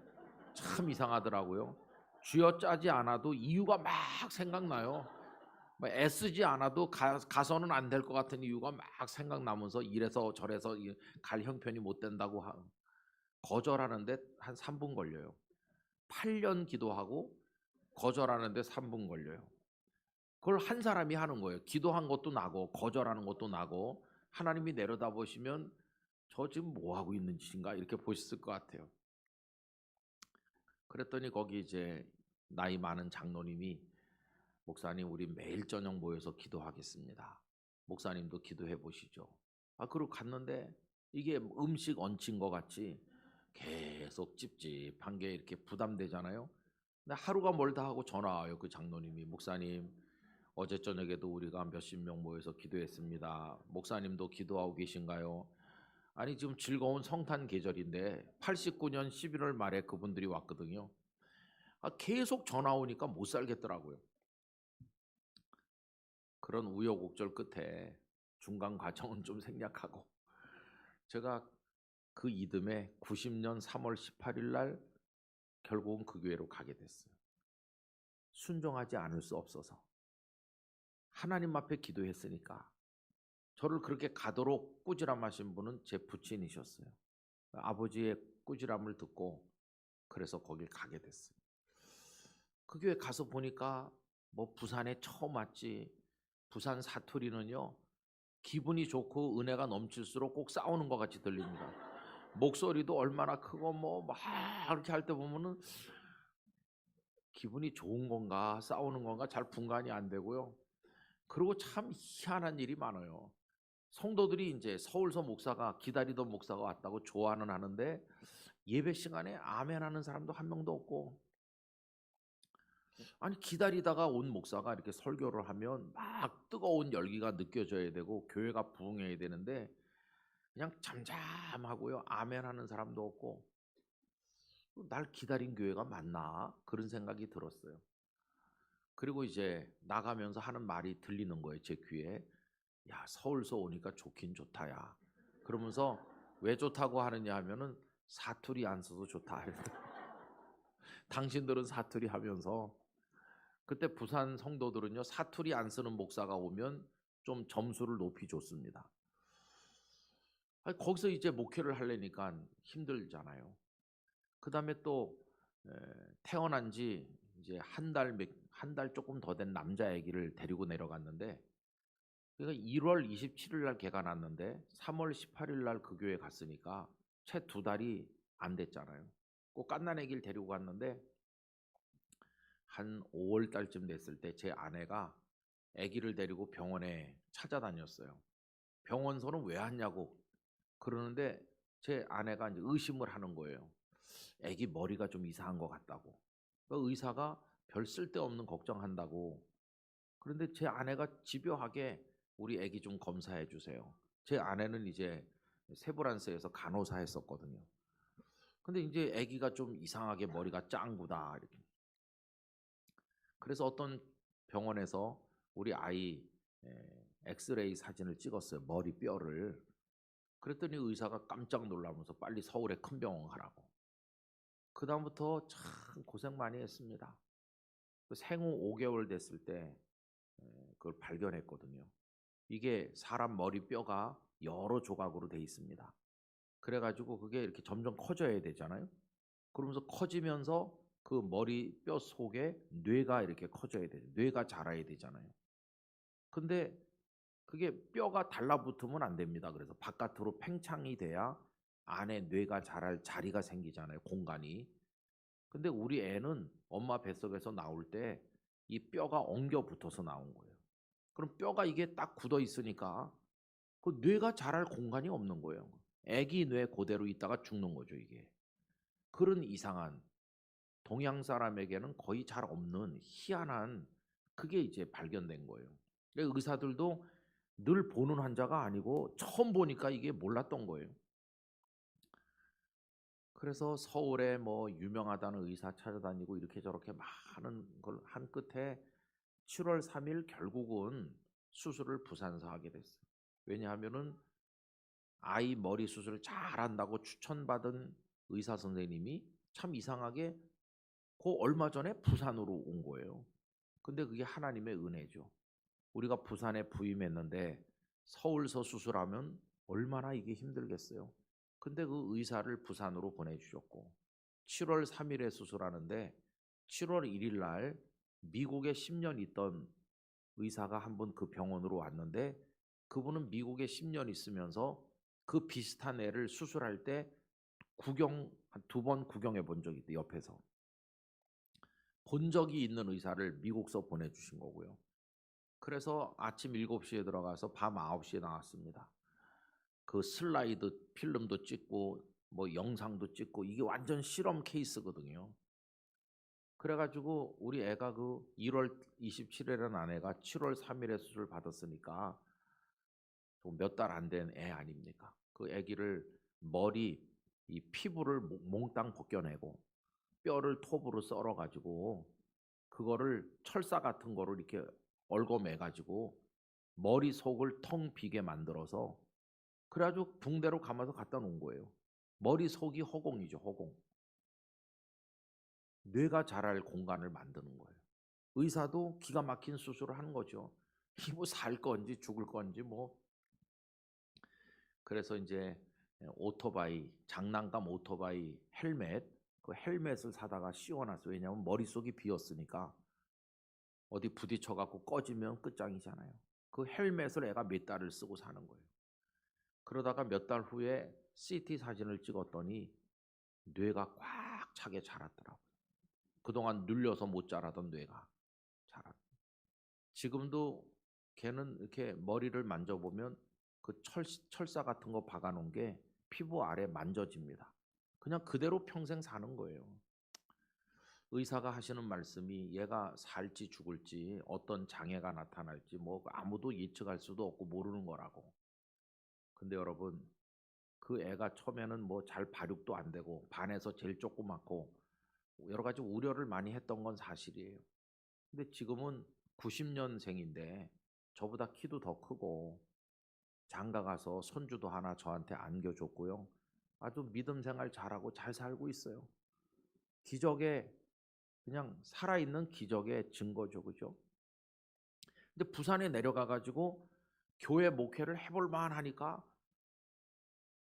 참 이상하더라고요. 쥐어짜지 않아도 이유가 막 생각나요. 뭐 애쓰지 않아도 가서는 안 될 것 같은 이유가 막 생각나면서 이래서 저래서 갈 형편이 못 된다고 거절하는데 한 3분 걸려요. 8년 기도하고 거절하는데 3분 걸려요. 그걸 한 사람이 하는 거예요. 기도한 것도 나고 거절하는 것도 나고 하나님이 내려다보시면 저 지금 뭐 하고 있는 짓인가 이렇게 보셨을 것 같아요. 그랬더니 거기 이제 나이 많은 장로님이 목사님 우리 매일 저녁 모여서 기도하겠습니다. 목사님도 기도해 보시죠. 그리고 갔는데 이게 음식 얹힌 것 같이 계속 찝찝한 게 이렇게 부담되잖아요. 근데 하루가 멀다 하고 전화 와요. 그 장로님이 목사님 어제 저녁에도 우리가 몇십 명 모여서 기도했습니다. 목사님도 기도하고 계신가요? 아니 지금 즐거운 성탄 계절인데 89년 11월 말에 그분들이 왔거든요. 계속 전화 오니까 못 살겠더라고요. 그런 우여곡절 끝에 중간 과정은 좀 생략하고 제가 그 이듬해 90년 3월 18일 날 결국은 그 교회로 가게 됐어요. 순종하지 않을 수 없어서 하나님 앞에 기도했으니까. 저를 그렇게 가도록 꾸지람하신 분은 제 부친이셨어요. 아버지의 꾸지람을 듣고 그래서 거길 가게 됐어요. 그 교회 가서 보니까 뭐 부산에 처음 왔지. 부산 사투리는요. 기분이 좋고 은혜가 넘칠수록 꼭 싸우는 것 같이 들립니다. 목소리도 얼마나 크고 뭐 막 이렇게 할 때 보면은 기분이 좋은 건가 싸우는 건가 잘 분간이 안 되고요. 그리고 참 희한한 일이 많아요. 성도들이 이제 서울서 목사가 기다리던 목사가 왔다고 좋아는 하는데 예배 시간에 아멘 하는 사람도 한 명도 없고 아니 기다리다가 온 목사가 이렇게 설교를 하면 막 뜨거운 열기가 느껴져야 되고 교회가 부흥해야 되는데 그냥 잠잠하고요. 아멘 하는 사람도 없고 날 기다린 교회가 맞나? 그런 생각이 들었어요. 그리고 이제 나가면서 하는 말이 들리는 거예요. 제 귀에. 야, 서울서 오니까 좋긴 좋다, 야. 그러면서 왜 좋다고 하느냐 하면은 사투리 안 써도 좋다. 당신들은 사투리 하면서 그때 부산 성도들은요 사투리 안 쓰는 목사가 오면 좀 점수를 높이 줬습니다. 거기서 이제 목회를 하려니까 힘들잖아요. 그 다음에 또 태어난 지 이제 한 달 조금 더 된 남자 아기를 데리고 내려갔는데 그러니까 1월 27일 날 걔가 났는데 3월 18일 날 그 교회 갔으니까 채 2달이 안 됐잖아요. 꼭 갓난 아기를 데리고 갔는데 한 5월 달쯤 됐을 때 제 아내가 아기를 데리고 병원에 찾아다녔어요. 병원서는 왜 왔냐고 그러는데 제 아내가 이제 의심을 하는 거예요. 아기 머리가 좀 이상한 것 같다고. 그러니까 의사가 별 쓸데없는 걱정한다고. 그런데 제 아내가 집요하게 우리 아기 좀 검사해 주세요. 제 아내는 이제 세브란스에서 간호사 했었거든요. 근데 이제 아기가 좀 이상하게 머리가 짱구다 이렇게. 그래서 어떤 병원에서 우리 아이 엑스레이 사진을 찍었어요. 머리 뼈를. 그랬더니 의사가 깜짝 놀라면서 빨리 서울에 큰 병원 가라고. 그다음부터 참 고생 많이 했습니다. 생후 5개월 됐을 때 그걸 발견했거든요. 이게 사람 머리 뼈가 여러 조각으로 돼 있습니다. 그래가지고 그게 이렇게 점점 커져야 되잖아요. 그러면서 커지면서 그 머리 뼈 속에 뇌가 이렇게 커져야 돼요. 뇌가 자라야 되잖아요. 근데 그게 뼈가 달라붙으면 안 됩니다. 그래서 바깥으로 팽창이 돼야 안에 뇌가 자랄 자리가 생기잖아요. 공간이. 근데 우리 애는 엄마 뱃속에서 나올 때 이 뼈가 엉겨 붙어서 나온 거예요. 그럼 뼈가 이게 딱 굳어 있으니까 그 뇌가 자랄 공간이 없는 거예요. 애기 뇌 그대로 있다가 죽는 거죠, 이게. 그런 이상한 동양 사람에게는 거의 잘 없는 희한한 그게 이제 발견된 거예요. 의사들도 늘 보는 환자가 아니고 처음 보니까 이게 몰랐던 거예요. 그래서 서울에 뭐 유명하다는 의사 찾아다니고 이렇게 저렇게 많은 걸 한 끝에 7월 3일 결국은 수술을 부산서 하게 됐어요. 왜냐하면은 아이 머리 수술을 잘한다고 추천받은 의사 선생님이 참 이상하게 그 얼마 전에 부산으로 온 거예요. 근데 그게 하나님의 은혜죠. 우리가 부산에 부임했는데 서울서 수술하면 얼마나 이게 힘들겠어요. 근데 그 의사를 부산으로 보내주셨고 7월 3일에 수술하는데 7월 1일 날 미국에 10년 있던 의사가 한 분 그 병원으로 왔는데 그분은 미국에 10년 있으면서 그 비슷한 애를 수술할 때 구경 한 2번 구경해 본 적이 있대 옆에서. 본 적이 있는 의사를 미국서 보내주신 거고요. 그래서 아침 7시에 들어가서 밤 9시에 나왔습니다. 그 슬라이드 필름도 찍고 뭐 영상도 찍고 이게 완전 실험 케이스거든요. 그래가지고 우리 애가 그 1월 27일에 난 애가 7월 3일에 수술 받았으니까 몇 달 안 된 애 아닙니까? 그 애기를 머리 이 피부를 몽땅 벗겨내고 뼈를 톱으로 썰어가지고 그거를 철사 같은 거를 이렇게 얽어매가지고 머릿속을 텅 비게 만들어서 그래가지고 붕대로 감아서 갖다 놓은 거예요. 머릿속이 허공이죠, 허공. 뇌가 자랄 공간을 만드는 거예요. 의사도 기가 막힌 수술을 하는 거죠. 이 뭐 살 건지 죽을 건지 뭐. 그래서 이제 오토바이, 장난감 오토바이 헬멧, 그 헬멧을 사다가 씌워놨어요. 왜냐하면 머릿속이 비었으니까 어디 부딪혀갖고 꺼지면 끝장이잖아요. 그 헬멧을 애가 몇 달을 쓰고 사는 거예요. 그러다가 몇 달 후에 CT 사진을 찍었더니 뇌가 꽉 차게 자랐더라고요. 그동안 눌려서 못 자라던 뇌가 자랐. 지금도 걔는 이렇게 머리를 만져보면 그 철사 같은 거 박아놓은 게 피부 아래 만져집니다. 그냥 그대로 평생 사는 거예요. 의사가 하시는 말씀이 얘가 살지 죽을지 어떤 장애가 나타날지 뭐 아무도 예측할 수도 없고 모르는 거라고. 근데 여러분 그 애가 처음에는 뭐 잘 발육도 안 되고 반에서 제일 조그맣고 여러 가지 우려를 많이 했던 건 사실이에요. 근데 지금은 90년생인데 저보다 키도 더 크고 장가 가서 손주도 하나 저한테 안겨줬고요. 아주 믿음 생활 잘하고 잘 살고 있어요. 기적의 그냥 살아있는 기적의 증거죠. 그죠? 근데 부산에 내려가 가지고 교회 목회를 해볼 만하니까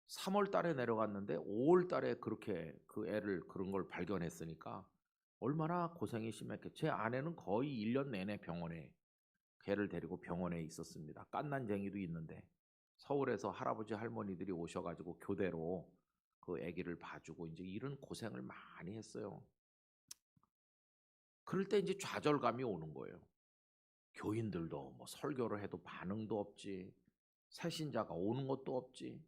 3월 달에 내려갔는데 5월 달에 그렇게 그 애를 그런 걸 발견했으니까 얼마나 고생이 심했겠죠. 제 아내는 거의 1년 내내 병원에 걔를 데리고 병원에 있었습니다. 깐난쟁이도 있는데 서울에서 할아버지 할머니들이 오셔가지고 교대로 그 아기를 봐주고 이제 이런 고생을 많이 했어요. 그럴 때 이제 좌절감이 오는 거예요. 교인들도 뭐 설교를 해도 반응도 없지. 새신자가 오는 것도 없지.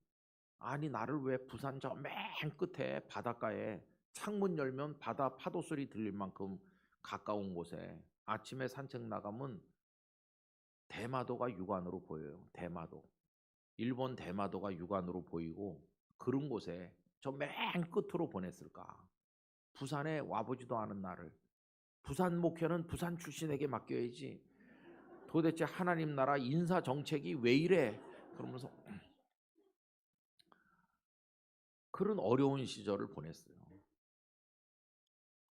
아니 나를 왜 부산 저 맨 끝에 바닷가에 창문 열면 바다 파도 소리 들릴 만큼 가까운 곳에 아침에 산책 나가면 대마도가 육안으로 보여요. 대마도. 일본 대마도가 육안으로 보이고 그런 곳에 저 맨 끝으로 보냈을까. 부산에 와보지도 않은 나를. 부산 목회는 부산 출신에게 맡겨야지. 도대체 하나님 나라 인사 정책이 왜 이래? 그러면서 그런 어려운 시절을 보냈어요.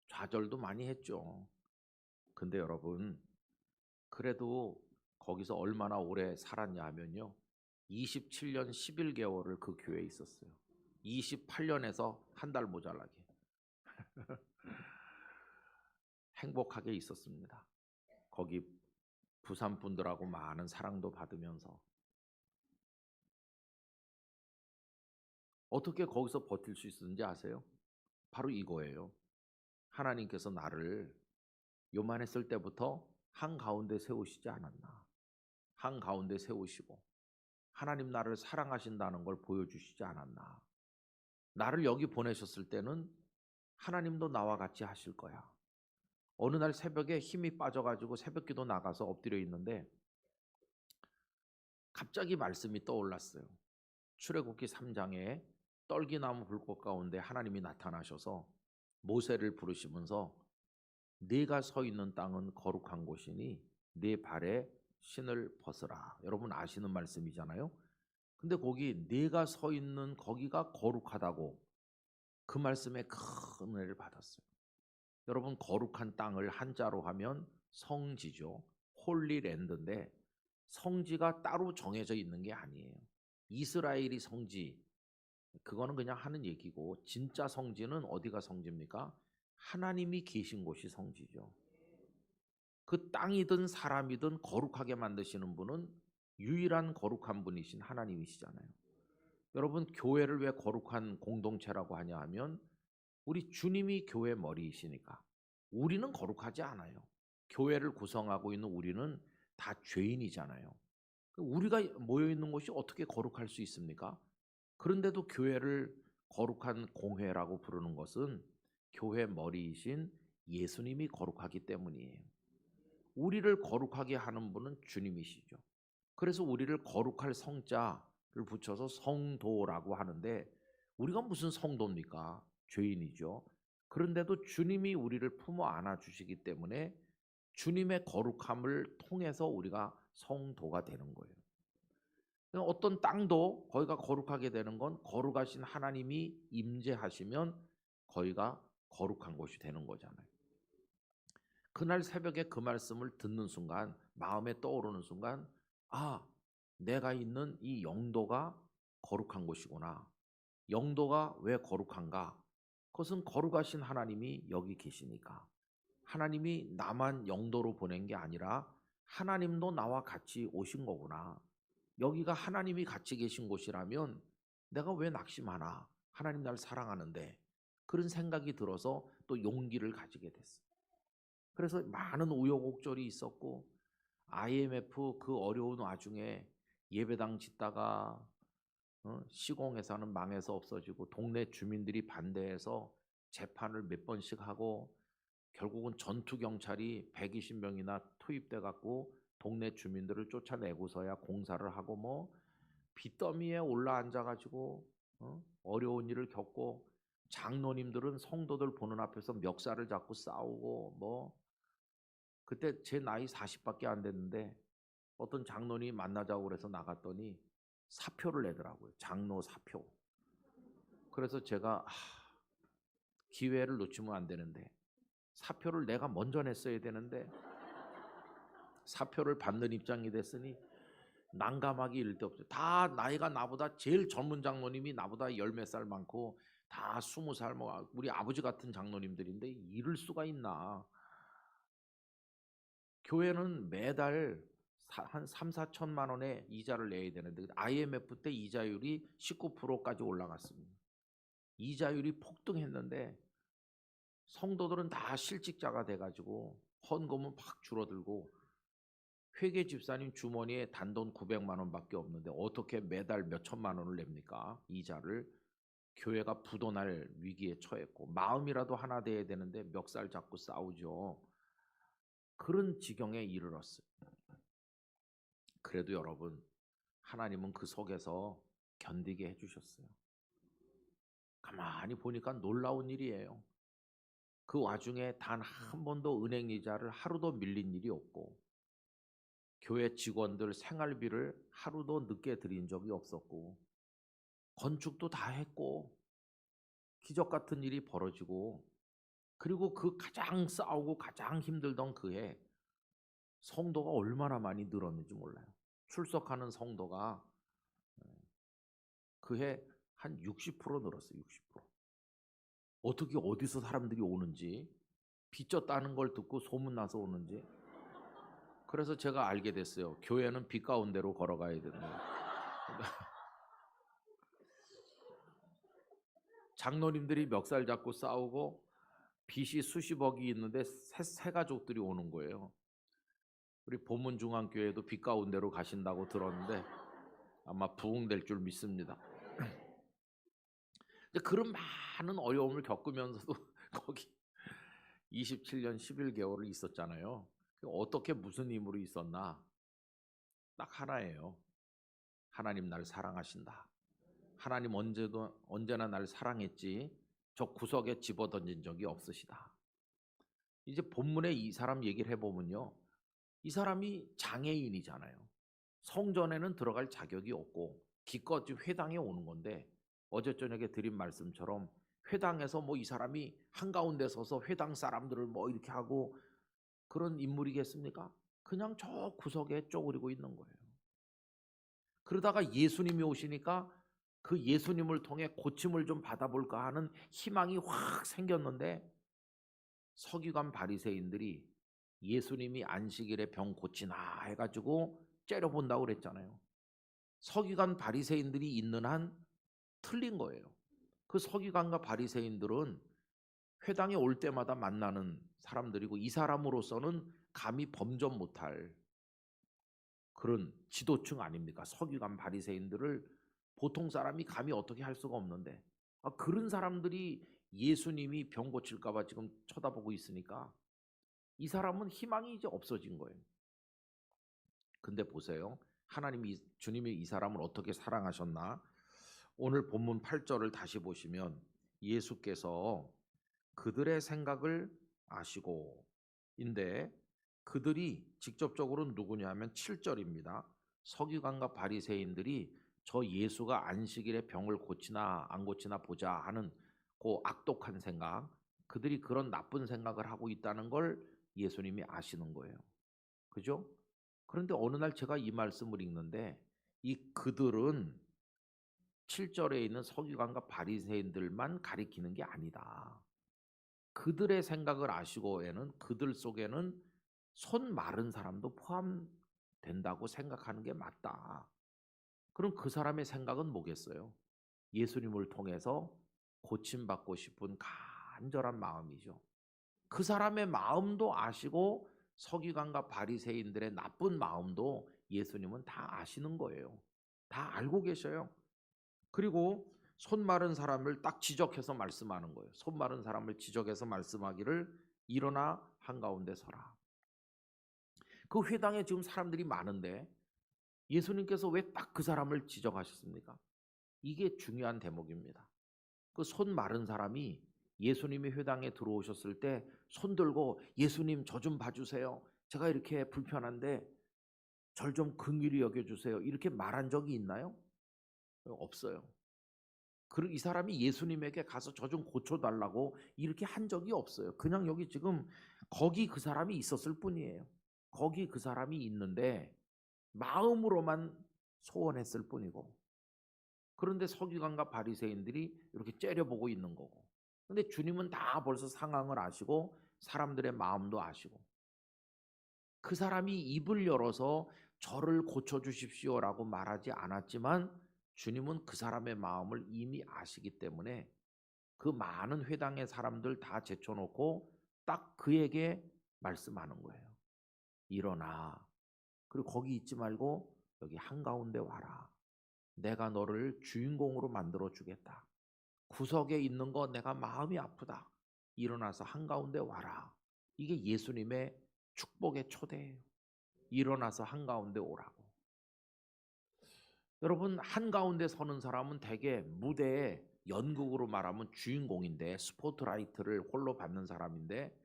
좌절도 많이 했죠. 근데 여러분, 그래도 거기서 얼마나 오래 살았냐 하면요. 27년 11개월을 그 교회에 있었어요. 28년에서 한 달 모자라게. 행복하게 있었습니다. 거기 부산 분들하고 많은 사랑도 받으면서. 어떻게 거기서 버틸 수 있었는지 아세요? 바로 이거예요. 하나님께서 나를 요만했을 때부터 한가운데 세우시지 않았나. 한가운데 세우시고 하나님 나를 사랑하신다는 걸 보여주시지 않았나. 나를 여기 보내셨을 때는 하나님도 나와 같이 하실 거야. 어느 날 새벽에 힘이 빠져가지고 새벽기도 나가서 엎드려 있는데 갑자기 말씀이 떠올랐어요. 출애굽기 3장에 떨기나무 불꽃 가운데 하나님이 나타나셔서 모세를 부르시면서 네가 서 있는 땅은 거룩한 곳이니 네 발에 신을 벗으라. 여러분 아시는 말씀이잖아요. 근데 거기 네가 서 있는 거기가 거룩하다고 그 말씀에 큰 은혜를 받았어요. 여러분 거룩한 땅을 한자로 하면 성지죠. 홀리랜드인데 성지가 따로 정해져 있는 게 아니에요. 이스라엘이 성지 그거는 그냥 하는 얘기고 진짜 성지는 어디가 성지입니까? 하나님이 계신 곳이 성지죠. 그 땅이든 사람이든 거룩하게 만드시는 분은 유일한 거룩한 분이신 하나님이시잖아요. 여러분 교회를 왜 거룩한 공동체라고 하냐 하면 우리 주님이 교회 머리이시니까. 우리는 거룩하지 않아요. 교회를 구성하고 있는 우리는 다 죄인이잖아요. 우리가 모여 있는 곳이 어떻게 거룩할 수 있습니까? 그런데도 교회를 거룩한 공회라고 부르는 것은 교회 머리이신 예수님이 거룩하기 때문이에요. 우리를 거룩하게 하는 분은 주님이시죠. 그래서 우리를 거룩할 성자를 붙여서 성도라고 하는데 우리가 무슨 성도입니까? 죄인이죠. 그런데도 주님이 우리를 품어 안아 주시기 때문에 주님의 거룩함을 통해서 우리가 성도가 되는 거예요. 어떤 땅도 거기가 거룩하게 되는 건 거룩하신 하나님이 임재하시면 거기가 거룩한 곳이 되는 거잖아요. 그날 새벽에 그 말씀을 듣는 순간 마음에 떠오르는 순간 아, 내가 있는 이 영도가 거룩한 곳이구나. 영도가 왜 거룩한가? 그것은 거룩하신 하나님이 여기 계시니까. 하나님이 나만 영도로 보낸 게 아니라 하나님도 나와 같이 오신 거구나. 여기가 하나님이 같이 계신 곳이라면 내가 왜 낙심하나? 하나님 날 사랑하는데. 그런 생각이 들어서 또 용기를 가지게 됐어요. 그래서 많은 우여곡절이 있었고 IMF 그 어려운 와중에 예배당 짓다가 시공회사는 망해서 없어지고 동네 주민들이 반대해서 재판을 몇 번씩 하고 결국은 전투경찰이 120명이나 투입돼 갖고 동네 주민들을 쫓아내고서야 공사를 하고 뭐 빚더미에 올라앉아 가지고 어려운 일을 겪고 장로님들은 성도들 보는 앞에서 멱살을 잡고 싸우고 뭐 그때 제 나이 40밖에 안 됐는데 어떤 장로님이 만나자고 그래서 나갔더니 사표를 내더라고요. 장로 사표. 그래서 제가 기회를 놓치면 안 되는데 사표를 내가 먼저 냈어야 되는데 사표를 받는 입장이 됐으니 난감하기 이를 데 없어요. 다 나이가 나보다 제일 젊은 장로님이 나보다 열 몇 살 많고 다 20살 뭐 우리 아버지 같은 장로님들인데 이럴 수가 있나. 교회는 매달 한 3, 4천만 원의 이자를 내야 되는데 IMF 때 이자율이 19%까지 올라갔습니다. 이자율이 폭등했는데 성도들은 다 실직자가 돼가지고 헌금은 팍 줄어들고 회계 집사님 주머니에 단돈 900만 원밖에 없는데 어떻게 매달 몇 천만 원을 냅니까? 이자를. 교회가 부도날 위기에 처했고 마음이라도 하나 돼야 되는데 멱살 잡고 싸우죠. 그런 지경에 이르렀어요. 그래도 여러분 하나님은 그 속에서 견디게 해주셨어요. 가만히 보니까 놀라운 일이에요. 그 와중에 단 한 번도 은행 이자를 하루도 밀린 일이 없고 교회 직원들 생활비를 하루도 늦게 드린 적이 없었고 건축도 다 했고 기적 같은 일이 벌어지고 그리고 그 가장 싸우고 가장 힘들던 그해 성도가 얼마나 많이 늘었는지 몰라요. 출석하는 성도가 그해 한 60% 늘었어요. 60%. 어떻게 어디서 사람들이 오는지, 빚졌다는 걸 듣고 소문나서 오는지. 그래서 제가 알게 됐어요. 교회는 빛 가운데로 걸어가야 된다. 장로님들이 멱살 잡고 싸우고 빚이 수십억이 있는데 새 가족들이 오는 거예요. 우리 보문중앙교회도 빛 가운데로 가신다고 들었는데 아마 부흥될 줄 믿습니다. 그런 많은 어려움을 겪으면서도 거기 27년 11개월을 있었잖아요. 어떻게 무슨 힘으로 있었나? 딱 하나예요. 하나님 날 사랑하신다. 하나님 언제나 날 사랑했지. 저 구석에 집어던진 적이 없으시다. 이제 본문에 이 사람 얘기를 해보면요. 이 사람이 장애인이잖아요. 성전에는 들어갈 자격이 없고 기껏 회당에 오는 건데 어제 저녁에 드린 말씀처럼 회당에서 뭐 이 사람이 한가운데 서서 회당 사람들을 뭐 이렇게 하고 그런 인물이겠습니까? 그냥 저 구석에 쪼그리고 있는 거예요. 그러다가 예수님이 오시니까 그 예수님을 통해 고침을 좀 받아볼까 하는 희망이 확 생겼는데 서기관 바리새인들이 예수님이 안식일에 병 고치나 해가지고 째려본다고 그랬잖아요. 서기관 바리새인들이 있는 한 틀린 거예요. 그 서기관과 바리새인들은 회당에 올 때마다 만나는 사람들이고 이 사람으로서는 감히 범접 못할 그런 지도층 아닙니까? 서기관 바리새인들을 보통 사람이 감히 어떻게 할 수가 없는데 그런 사람들이 예수님이 병 고칠까 봐 지금 쳐다보고 있으니까 이 사람은 희망이 이제 없어진 거예요. 근데 보세요. 주님이 이 사람을 어떻게 사랑하셨나? 오늘 본문 8절을 다시 보시면 예수께서 그들의 생각을 아시고 인데 그들이 직접적으로 누구냐면 7절입니다. 서기관과 바리새인들이 저 예수가 안식일에 병을 고치나 안 고치나 보자 하는 그 악독한 생각, 그들이 그런 나쁜 생각을 하고 있다는 걸 예수님이 아시는 거예요. 그죠? 그런데 어느 날 제가 이 말씀을 읽는데 이 그들은 7절에 있는 서기관과 바리새인들만 가리키는 게 아니다. 그들의 생각을 아시고에는 그들 속에는 손 마른 사람도 포함된다고 생각하는 게 맞다. 그럼 그 사람의 생각은 뭐겠어요? 예수님을 통해서 고침받고 싶은 간절한 마음이죠. 그 사람의 마음도 아시고 서기관과 바리새인들의 나쁜 마음도 예수님은 다 아시는 거예요. 다 알고 계셔요. 그리고 손 마른 사람을 딱 지적해서 말씀하는 거예요. 손 마른 사람을 지적해서 말씀하기를 일어나 한가운데 서라. 그 회당에 지금 사람들이 많은데 예수님께서 왜 딱 그 사람을 지적하셨습니까? 이게 중요한 대목입니다. 그 손 마른 사람이 예수님이 회당에 들어오셨을 때 손 들고 예수님 저 좀 봐주세요. 제가 이렇게 불편한데 절 좀 긍휼히 여겨주세요. 이렇게 말한 적이 있나요? 없어요. 이 사람이 예수님에게 가서 저 좀 고쳐달라고 이렇게 한 적이 없어요. 그냥 여기 지금 거기 그 사람이 있었을 뿐이에요. 거기 그 사람이 있는데 마음으로만 소원했을 뿐이고. 그런데 서기관과 바리새인들이 이렇게 째려보고 있는 거고. 근데 주님은 다 벌써 상황을 아시고 사람들의 마음도 아시고 그 사람이 입을 열어서 저를 고쳐주십시오라고 말하지 않았지만 주님은 그 사람의 마음을 이미 아시기 때문에 그 많은 회당의 사람들 다 제쳐놓고 딱 그에게 말씀하는 거예요. 일어나. 그리고 거기 있지 말고 여기 한가운데 와라. 내가 너를 주인공으로 만들어 주겠다. 구석에 있는 거 내가 마음이 아프다. 일어나서 한가운데 와라. 이게 예수님의 축복의 초대예요. 일어나서 한가운데 오라고. 여러분 한가운데 서는 사람은 대개 무대에 연극으로 말하면 주인공인데 스포트라이트를 홀로 받는 사람인데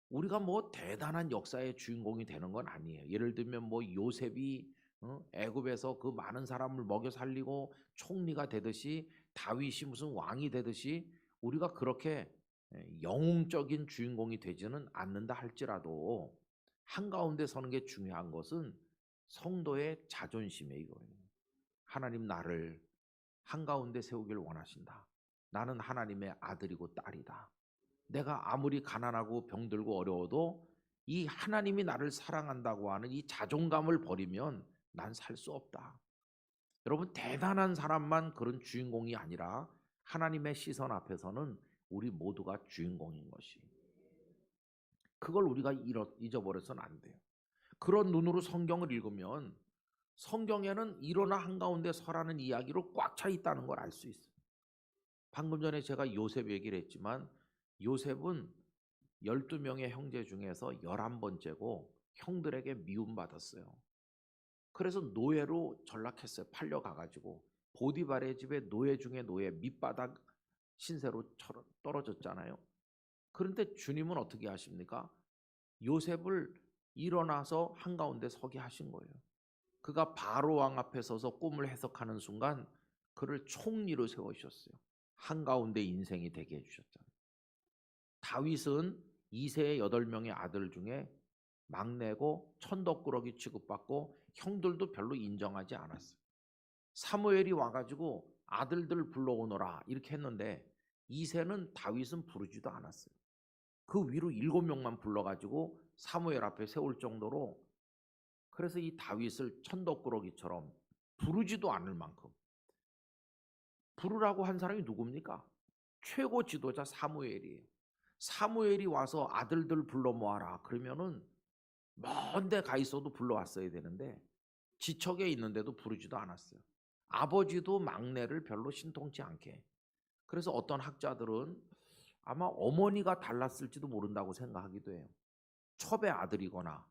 우리가 뭐 대단한 역사의 주인공이 되는 건 아니에요. 예를 들면 뭐 요셉이 애굽에서 그 많은 사람을 먹여 살리고 총리가 되듯이 다윗이 무슨 왕이 되듯이 우리가 그렇게 영웅적인 주인공이 되지는 않는다 할지라도 한가운데 서는 게 중요한 것은 성도의 자존심에 이거예요. 하나님 나를 한가운데 세우길 원하신다. 나는 하나님의 아들이고 딸이다. 내가 아무리 가난하고 병들고 어려워도 이 하나님이 나를 사랑한다고 하는 이 자존감을 버리면 난 살 수 없다. 여러분, 대단한 사람만 그런 주인공이 아니라 하나님의 시선 앞에서는 우리 모두가 주인공인 것이. 그걸 우리가 잊어버려서는 안 돼요. 그런 눈으로 성경을 읽으면 성경에는 일어나 한가운데 서라는 이야기로 꽉 차 있다는 걸 알 수 있어요. 방금 전에 제가 요셉 얘기를 했지만 요셉은 12명의 형제 중에서 11번째고 형들에게 미움받았어요. 그래서 노예로 전락했어요. 팔려가가지고 보디발의 집에 노예 중에 노예, 밑바닥 신세로 떨어졌잖아요. 그런데 주님은 어떻게 하십니까? 요셉을 일어나서 한가운데 서게 하신 거예요. 그가 바로 왕 앞에 서서 꿈을 해석하는 순간 그를 총리로 세우셨어요. 한가운데 인생이 되게 해주셨잖아요. 다윗은 이세의 8명의 아들 중에 막내고 천덕꾸러기 취급받고 형들도 별로 인정하지 않았어요. 사무엘이 와가지고 아들들 불러오너라 이렇게 했는데 이세는 다윗은 부르지도 않았어요. 그 위로 7명만 불러가지고 사무엘 앞에 세울 정도로, 그래서 이 다윗을 천덕꾸러기처럼 부르지도 않을 만큼, 부르라고 한 사람이 누굽니까? 최고 지도자 사무엘이에요. 사무엘이 와서 아들들 불러 모아라 그러면은 먼데 가 있어도 불러왔어야 되는데 지척에 있는데도 부르지도 않았어요. 아버지도 막내를 별로 신통치 않게. 그래서 어떤 학자들은 아마 어머니가 달랐을지도 모른다고 생각하기도 해요. 첩의 아들이거나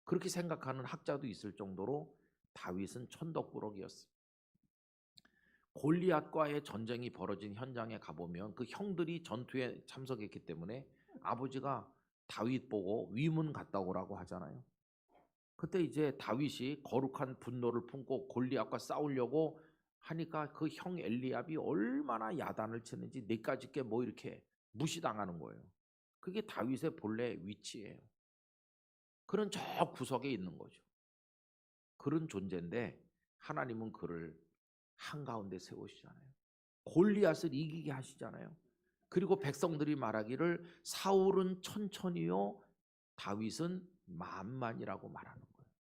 그렇게 생각하는 학자도 있을 정도로 다윗은 천덕꾸러기였어요. 골리앗과의 전쟁이 벌어진 현장에 가보면 그 형들이 전투에 참석했기 때문에 아버지가 다윗 보고 위문 갔다 오라고 하잖아요. 그때 이제 다윗이 거룩한 분노를 품고 골리앗과 싸우려고 하니까 그 형 엘리압이 얼마나 야단을 치는지 내까지 게 뭐 이렇게 무시당하는 거예요. 그게 다윗의 본래 위치예요. 그런 저 구석에 있는 거죠. 그런 존재인데 하나님은 그를 한가운데 세우시잖아요. 골리앗을 이기게 하시잖아요. 그리고 백성들이 말하기를 사울은 천천히요 다윗은 만만이라고 말하는 거예요.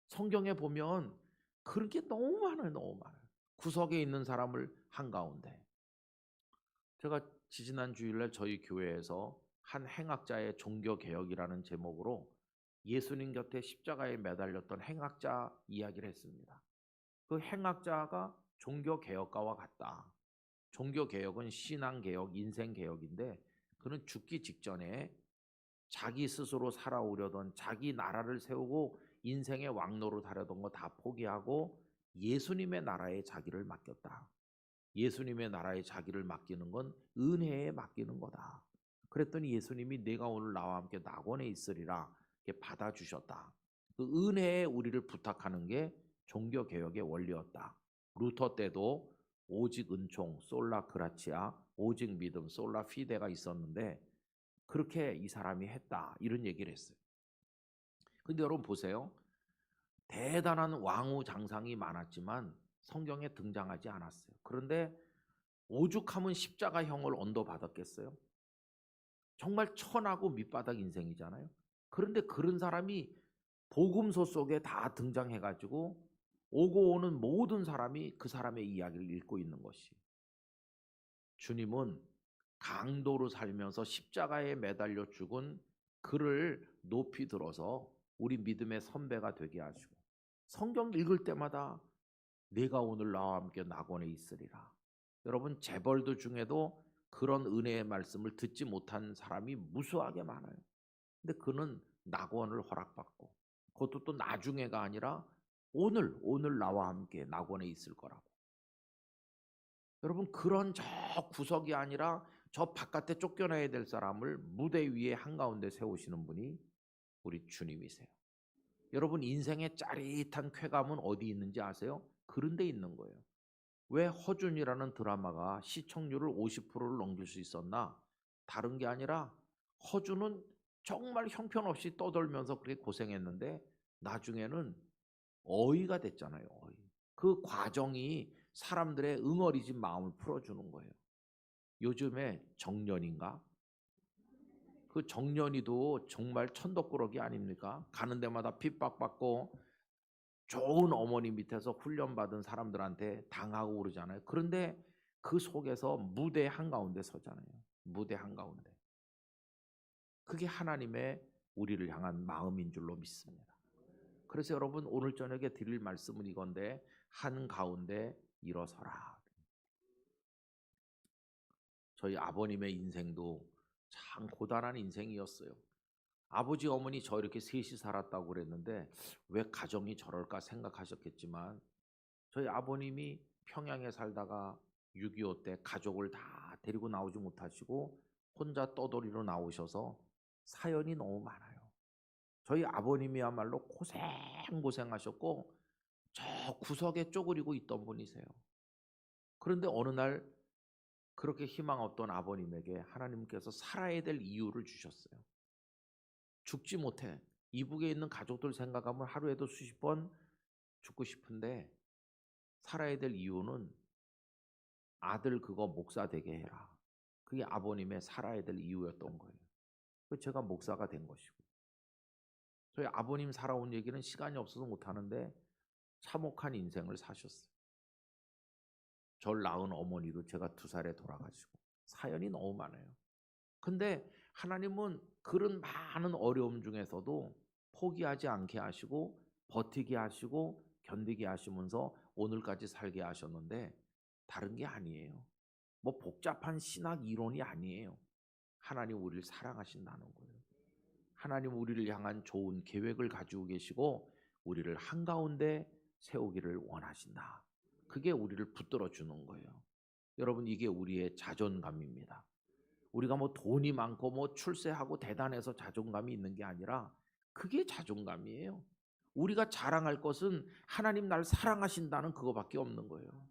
성경에 보면 그런 게 너무 많아요. 너무 많아요. 구석에 있는 사람을 한가운데. 제가 지지난 주일날 저희 교회에서 한 행악자의 종교개혁이라는 제목으로 예수님 곁에 십자가에 매달렸던 행악자 이야기를 했습니다. 그 행악자가 종교개혁가와 같다. 종교개혁은 신앙개혁, 인생개혁인데 그는 죽기 직전에 자기 스스로 살아오려던 자기 나라를 세우고 인생의 왕노릇 하려던 거 다 포기하고 예수님의 나라에 자기를 맡겼다. 예수님의 나라에 자기를 맡기는 건 은혜에 맡기는 거다. 그랬더니 예수님이 내가 오늘 나와 함께 낙원에 있으리라 이렇게 받아주셨다. 그 은혜에 우리를 부탁하는 게 종교개혁의 원리였다. 루터 때도 오직 은총, 솔라 그라치아, 오직 믿음, 솔라 피데가 있었는데 그렇게 이 사람이 했다. 이런 얘기를 했어요. 근데 여러분 보세요. 대단한 왕후 장상이 많았지만 성경에 등장하지 않았어요. 그런데 오죽하면 십자가형을 언도받았겠어요? 정말 천하고 밑바닥 인생이잖아요. 그런데 그런 사람이 복음서 속에 다 등장해가지고 오고 오는 모든 사람이 그 사람의 이야기를 읽고 있는 것이. 주님은 강도로 살면서 십자가에 매달려 죽은 그를 높이 들어서 우리 믿음의 선배가 되게 하시고 성경 읽을 때마다 내가 오늘 나와 함께 낙원에 있으리라. 여러분 재벌들 중에도 그런 은혜의 말씀을 듣지 못한 사람이 무수하게 많아요. 근데 그는 낙원을 허락받고 그것도 또 나중에가 아니라 오늘 나와 함께 낙원에 있을 거라고. 여러분 그런 저 구석이 아니라 저 바깥에 쫓겨나야 될 사람을 무대 위에 한가운데 세우시는 분이 우리 주님이세요. 여러분 인생의 짜릿한 쾌감은 어디 있는지 아세요? 그런 데 있는 거예요. 왜 허준이라는 드라마가 시청률을 50%를 넘길 수 있었나? 다른 게 아니라 허준은 정말 형편없이 떠돌면서 그렇게 고생했는데 나중에는 어이가 됐잖아요. 어이. 그 과정이 사람들의 응어리진 마음을 풀어주는 거예요. 요즘에 정년인가? 그 정년이도 정말 천덕꾸러기 아닙니까? 가는 데마다 핍박받고 좋은 어머니 밑에서 훈련받은 사람들한테 당하고 그러잖아요. 그런데 그 속에서 무대 한가운데 서잖아요. 무대 한가운데. 그게 하나님의 우리를 향한 마음인 줄로 믿습니다. 그래서 여러분 오늘 저녁에 드릴 말씀은 이건데 한가운데 일어서라. 저희 아버님의 인생도 참 고단한 인생이었어요. 아버지 어머니 저 이렇게 셋이 살았다고 그랬는데 왜 가정이 저럴까 생각하셨겠지만 저희 아버님이 평양에 살다가 6.25 때 가족을 다 데리고 나오지 못하시고 혼자 떠돌이로 나오셔서 사연이 너무 많아요. 저희 아버님이야말로 고생하셨고 저 구석에 쪼그리고 있던 분이세요. 그런데 어느 날 그렇게 희망 없던 아버님에게 하나님께서 살아야 될 이유를 주셨어요. 죽지 못해. 이북에 있는 가족들 생각하면 하루에도 수십 번 죽고 싶은데 살아야 될 이유는 아들 그거 목사 되게 해라. 그게 아버님의 살아야 될 이유였던 거예요. 그래서 제가 목사가 된 것이고. 저희 아버님 살아온 얘기는 시간이 없어서 못하는데 참혹한 인생을 사셨어요. 절 낳은 어머니도 제가 2살에 돌아가시고 사연이 너무 많아요. 근데 하나님은 그런 많은 어려움 중에서도 포기하지 않게 하시고 버티게 하시고 견디게 하시면서 오늘까지 살게 하셨는데 다른 게 아니에요. 뭐 복잡한 신학 이론이 아니에요. 하나님 우리를 사랑하신다는 거예요. 하나님 우리를 향한 좋은 계획을 가지고 계시고 우리를 한가운데 세우기를 원하신다. 그게 우리를 붙들어 주는 거예요. 여러분 이게 우리의 자존감입니다. 우리가 뭐 돈이 많고 뭐 출세하고 대단해서 자존감이 있는 게 아니라 그게 자존감이에요. 우리가 자랑할 것은 하나님 날 사랑하신다는 그거밖에 없는 거예요.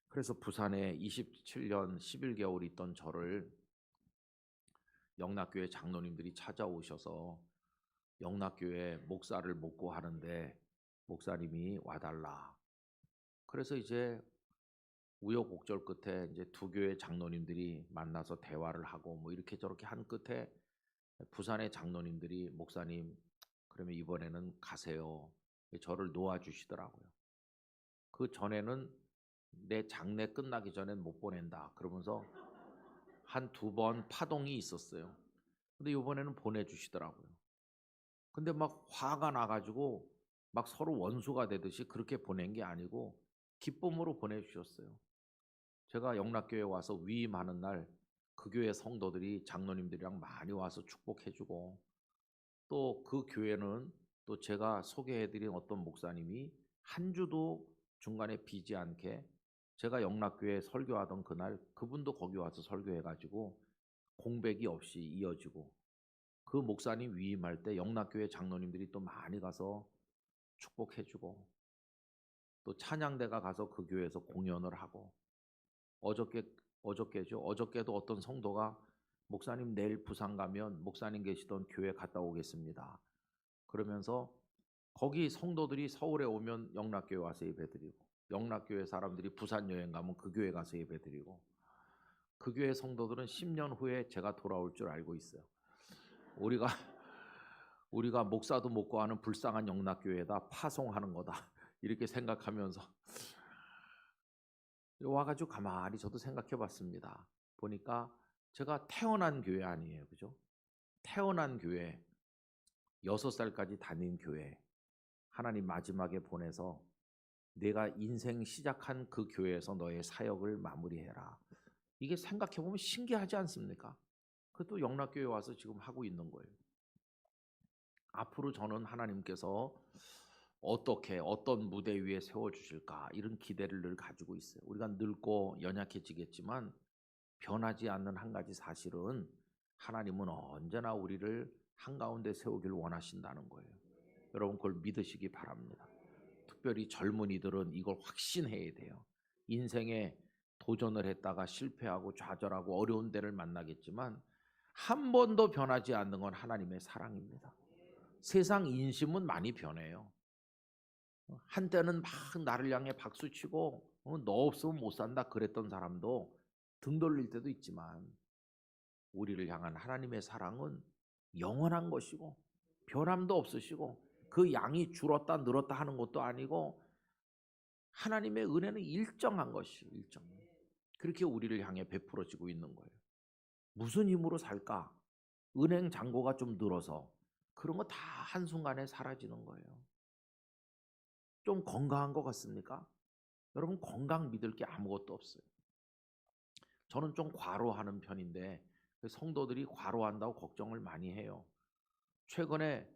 그래서 부산에 27년 11개월 있던 저를 영락교회 장로님들이 찾아오셔서 영락교회 목사를 못 구하는데 목사님이 와달라. 그래서 이제 우여곡절 끝에 이제 두 교회 장로님들이 만나서 대화를 하고 뭐 이렇게 저렇게 한 끝에 부산의 장로님들이 목사님 그러면 이번에는 가세요. 저를 놓아주시더라고요. 그 전에는 내 장례 끝나기 전엔 못 보낸다. 그러면서 한 2번 파동이 있었어요. 근데 이번에는 보내주시더라고요. 근데 막 화가 나가지고 막 서로 원수가 되듯이 그렇게 보낸 게 아니고 기쁨으로 보내주셨어요. 제가 영락교회 와서 위임하는 날 그 교회 성도들이 장로님들이랑 많이 와서 축복해주고 또 그 교회는 또 제가 소개해드린 어떤 목사님이 한 주도 중간에 비지 않게 제가 영락교회 설교하던 그날 그분도 거기 와서 설교해가지고 공백이 없이 이어지고 그 목사님 위임할 때 영락교회 장로님들이 또 많이 가서 축복해주고 또 찬양대가 가서 그 교회에서 공연을 하고 어저께도 어떤 성도가 목사님 내일 부산 가면 목사님 계시던 교회 갔다 오겠습니다. 그러면서 거기 성도들이 서울에 오면 영락교회 와서 예배드리고 영락교회 사람들이 부산 여행 가면 그 교회 가서 예배드리고 그 교회 성도들은 10년 후에 제가 돌아올 줄 알고 있어요. 우리가 목사도 못 구하는 불쌍한 영락교회에다 파송하는 거다 이렇게 생각하면서 와가지고 가만히 저도 생각해 봤습니다. 보니까 제가 태어난 교회 아니에요. 그죠? 태어난 교회, 6살까지 다닌 교회, 하나님 마지막에 보내서 내가 인생 시작한 그 교회에서 너의 사역을 마무리해라. 이게 생각해 보면 신기하지 않습니까? 그것도 영락교회 와서 지금 하고 있는 거예요. 앞으로 저는 하나님께서 어떻게 어떤 무대 위에 세워주실까 이런 기대를 늘 가지고 있어요. 우리가 늙고 연약해지겠지만 변하지 않는 한 가지 사실은 하나님은 언제나 우리를 한가운데 세우길 원하신다는 거예요. 여러분 그걸 믿으시기 바랍니다. 특별히 젊은이들은 이걸 확신해야 돼요. 인생에 도전을 했다가 실패하고 좌절하고 어려운 데를 만나겠지만 한 번도 변하지 않는 건 하나님의 사랑입니다. 세상 인심은 많이 변해요. 한때는 막 나를 향해 박수치고 너 없으면 못 산다 그랬던 사람도 등 돌릴 때도 있지만, 우리를 향한 하나님의 사랑은 영원한 것이고 변함도 없으시고 그 양이 줄었다 늘었다 하는 것도 아니고, 하나님의 은혜는 일정한 것이에요. 일정. 그렇게 우리를 향해 베풀어지고 있는 거예요. 무슨 힘으로 살까? 은행 잔고가 좀 늘어서 그런 거 다 한순간에 사라지는 거예요. 좀 건강한 것 같습니까? 여러분, 건강 믿을 게 아무것도 없어요. 저는 좀 과로하는 편인데 성도들이 과로한다고 걱정을 많이 해요. 최근에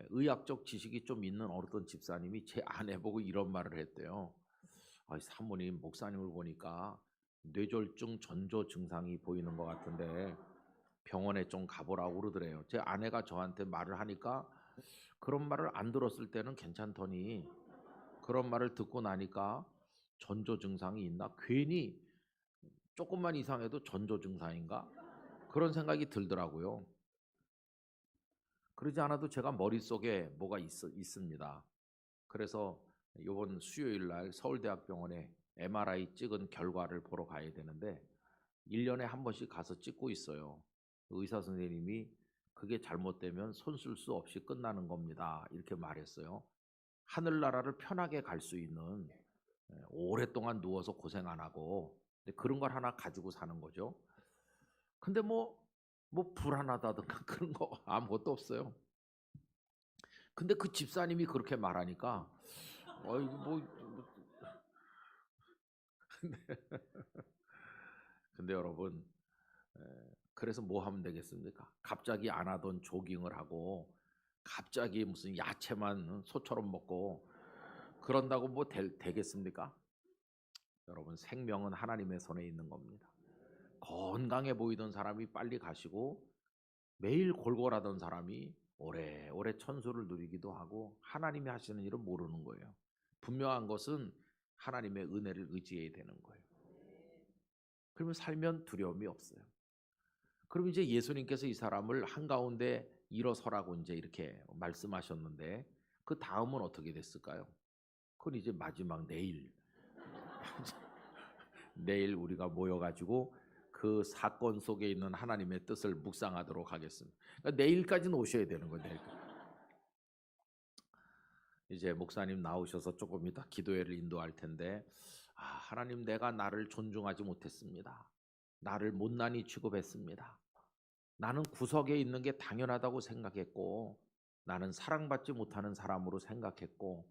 의학적 지식이 좀 있는 어떤 집사님이 제 아내 보고 이런 말을 했대요. 사모님, 목사님을 보니까 뇌졸중 전조 증상이 보이는 것 같은데 병원에 좀 가보라고 그러더래요. 제 아내가 저한테 말을 하니까 그런 말을 안 들었을 때는 괜찮더니 그런 말을 듣고 나니까 전조 증상이 있나? 괜히 조금만 이상해도 전조 증상인가? 그런 생각이 들더라고요. 그러지 않아도 제가 머릿속에 뭐가 있습니다. 그래서 이번 수요일 날 서울대학병원에 MRI 찍은 결과를 보러 가야 되는데 1년에 한 번씩 가서 찍고 있어요. 의사 선생님이 그게 잘못되면 손 쓸 수 없이 끝나는 겁니다, 이렇게 말했어요. 하늘나라를 편하게 갈 수 있는, 오랫동안 누워서 고생 안 하고 그런 걸 하나 가지고 사는 거죠. 근데 뭐 불안하다든가 그런 거 아무것도 없어요. 근데 그 집사님이 그렇게 말하니까 근데 여러분, 그래서 뭐 하면 되겠습니까? 갑자기 안 하던 조깅을 하고 갑자기 무슨 야채만 소처럼 먹고 그런다고 뭐 되겠습니까? 여러분, 생명은 하나님의 손에 있는 겁니다. 건강해 보이던 사람이 빨리 가시고 매일 골골하던 사람이 오래오래 천수를 누리기도 하고 하나님이 하시는 일을 모르는 거예요. 분명한 것은 하나님의 은혜를 의지해야 되는 거예요. 그러면 살면 두려움이 없어요. 그럼 이제 예수님께서 이 사람을 한가운데 일어서라고 이제 이렇게 말씀하셨는데 그 다음은 어떻게 됐을까요? 그건 이제 마지막 내일 내일 우리가 모여가지고 그 사건 속에 있는 하나님의 뜻을 묵상하도록 하겠습니다. 그러니까 내일까지는 오셔야 되는 거예요. 내일까지. 이제 목사님 나오셔서 조금 이따 기도회를 인도할 텐데, 하나님, 내가 나를 존중하지 못했습니다. 나를 못난이 취급했습니다. 나는 구석에 있는 게 당연하다고 생각했고 나는 사랑받지 못하는 사람으로 생각했고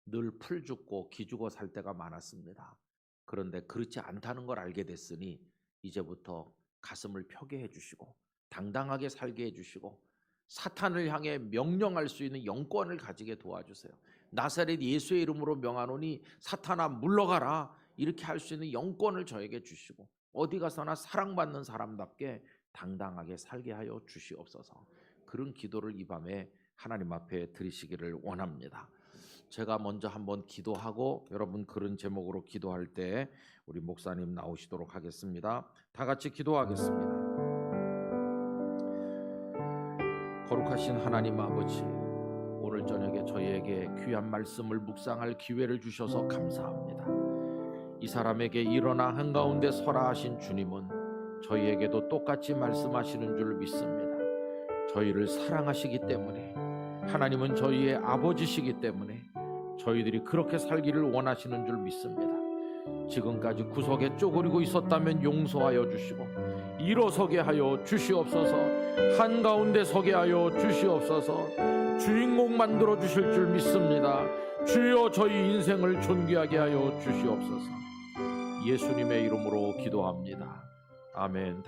늘 풀 죽고 기 죽어 살 때가 많았습니다. 그런데 그렇지 않다는 걸 알게 됐으니 이제부터 가슴을 펴게 해주시고 당당하게 살게 해주시고 사탄을 향해 명령할 수 있는 영권을 가지게 도와주세요. 나사렛 예수의 이름으로 명하노니 사탄아 물러가라, 이렇게 할 수 있는 영권을 저에게 주시고 어디 가서나 사랑받는 사람답게 당당하게 살게 하여 주시옵소서. 그런 기도를 이 밤에 하나님 앞에 드리시기를 원합니다. 제가 먼저 한번 기도하고 여러분 그런 제목으로 기도할 때 우리 목사님 나오시도록 하겠습니다. 다 같이 기도하겠습니다. 거룩하신 하나님 아버지, 오늘 저녁에 저희에게 귀한 말씀을 묵상할 기회를 주셔서 감사합니다. 이 사람에게 일어나 한가운데 서라 하신 주님은 저희에게도 똑같이 말씀하시는 줄 믿습니다. 저희를 사랑하시기 때문에, 하나님은 저희의 아버지시기 때문에 저희들이 그렇게 살기를 원하시는 줄 믿습니다. 지금까지 구석에 쪼그리고 있었다면 용서하여 주시고 일어서게 하여 주시옵소서. 한가운데 서게 하여 주시옵소서. 주인공 만들어 주실 줄 믿습니다. 주여, 저희 인생을 존귀하게 하여 주시옵소서. 예수님의 이름으로 기도합니다. 아멘.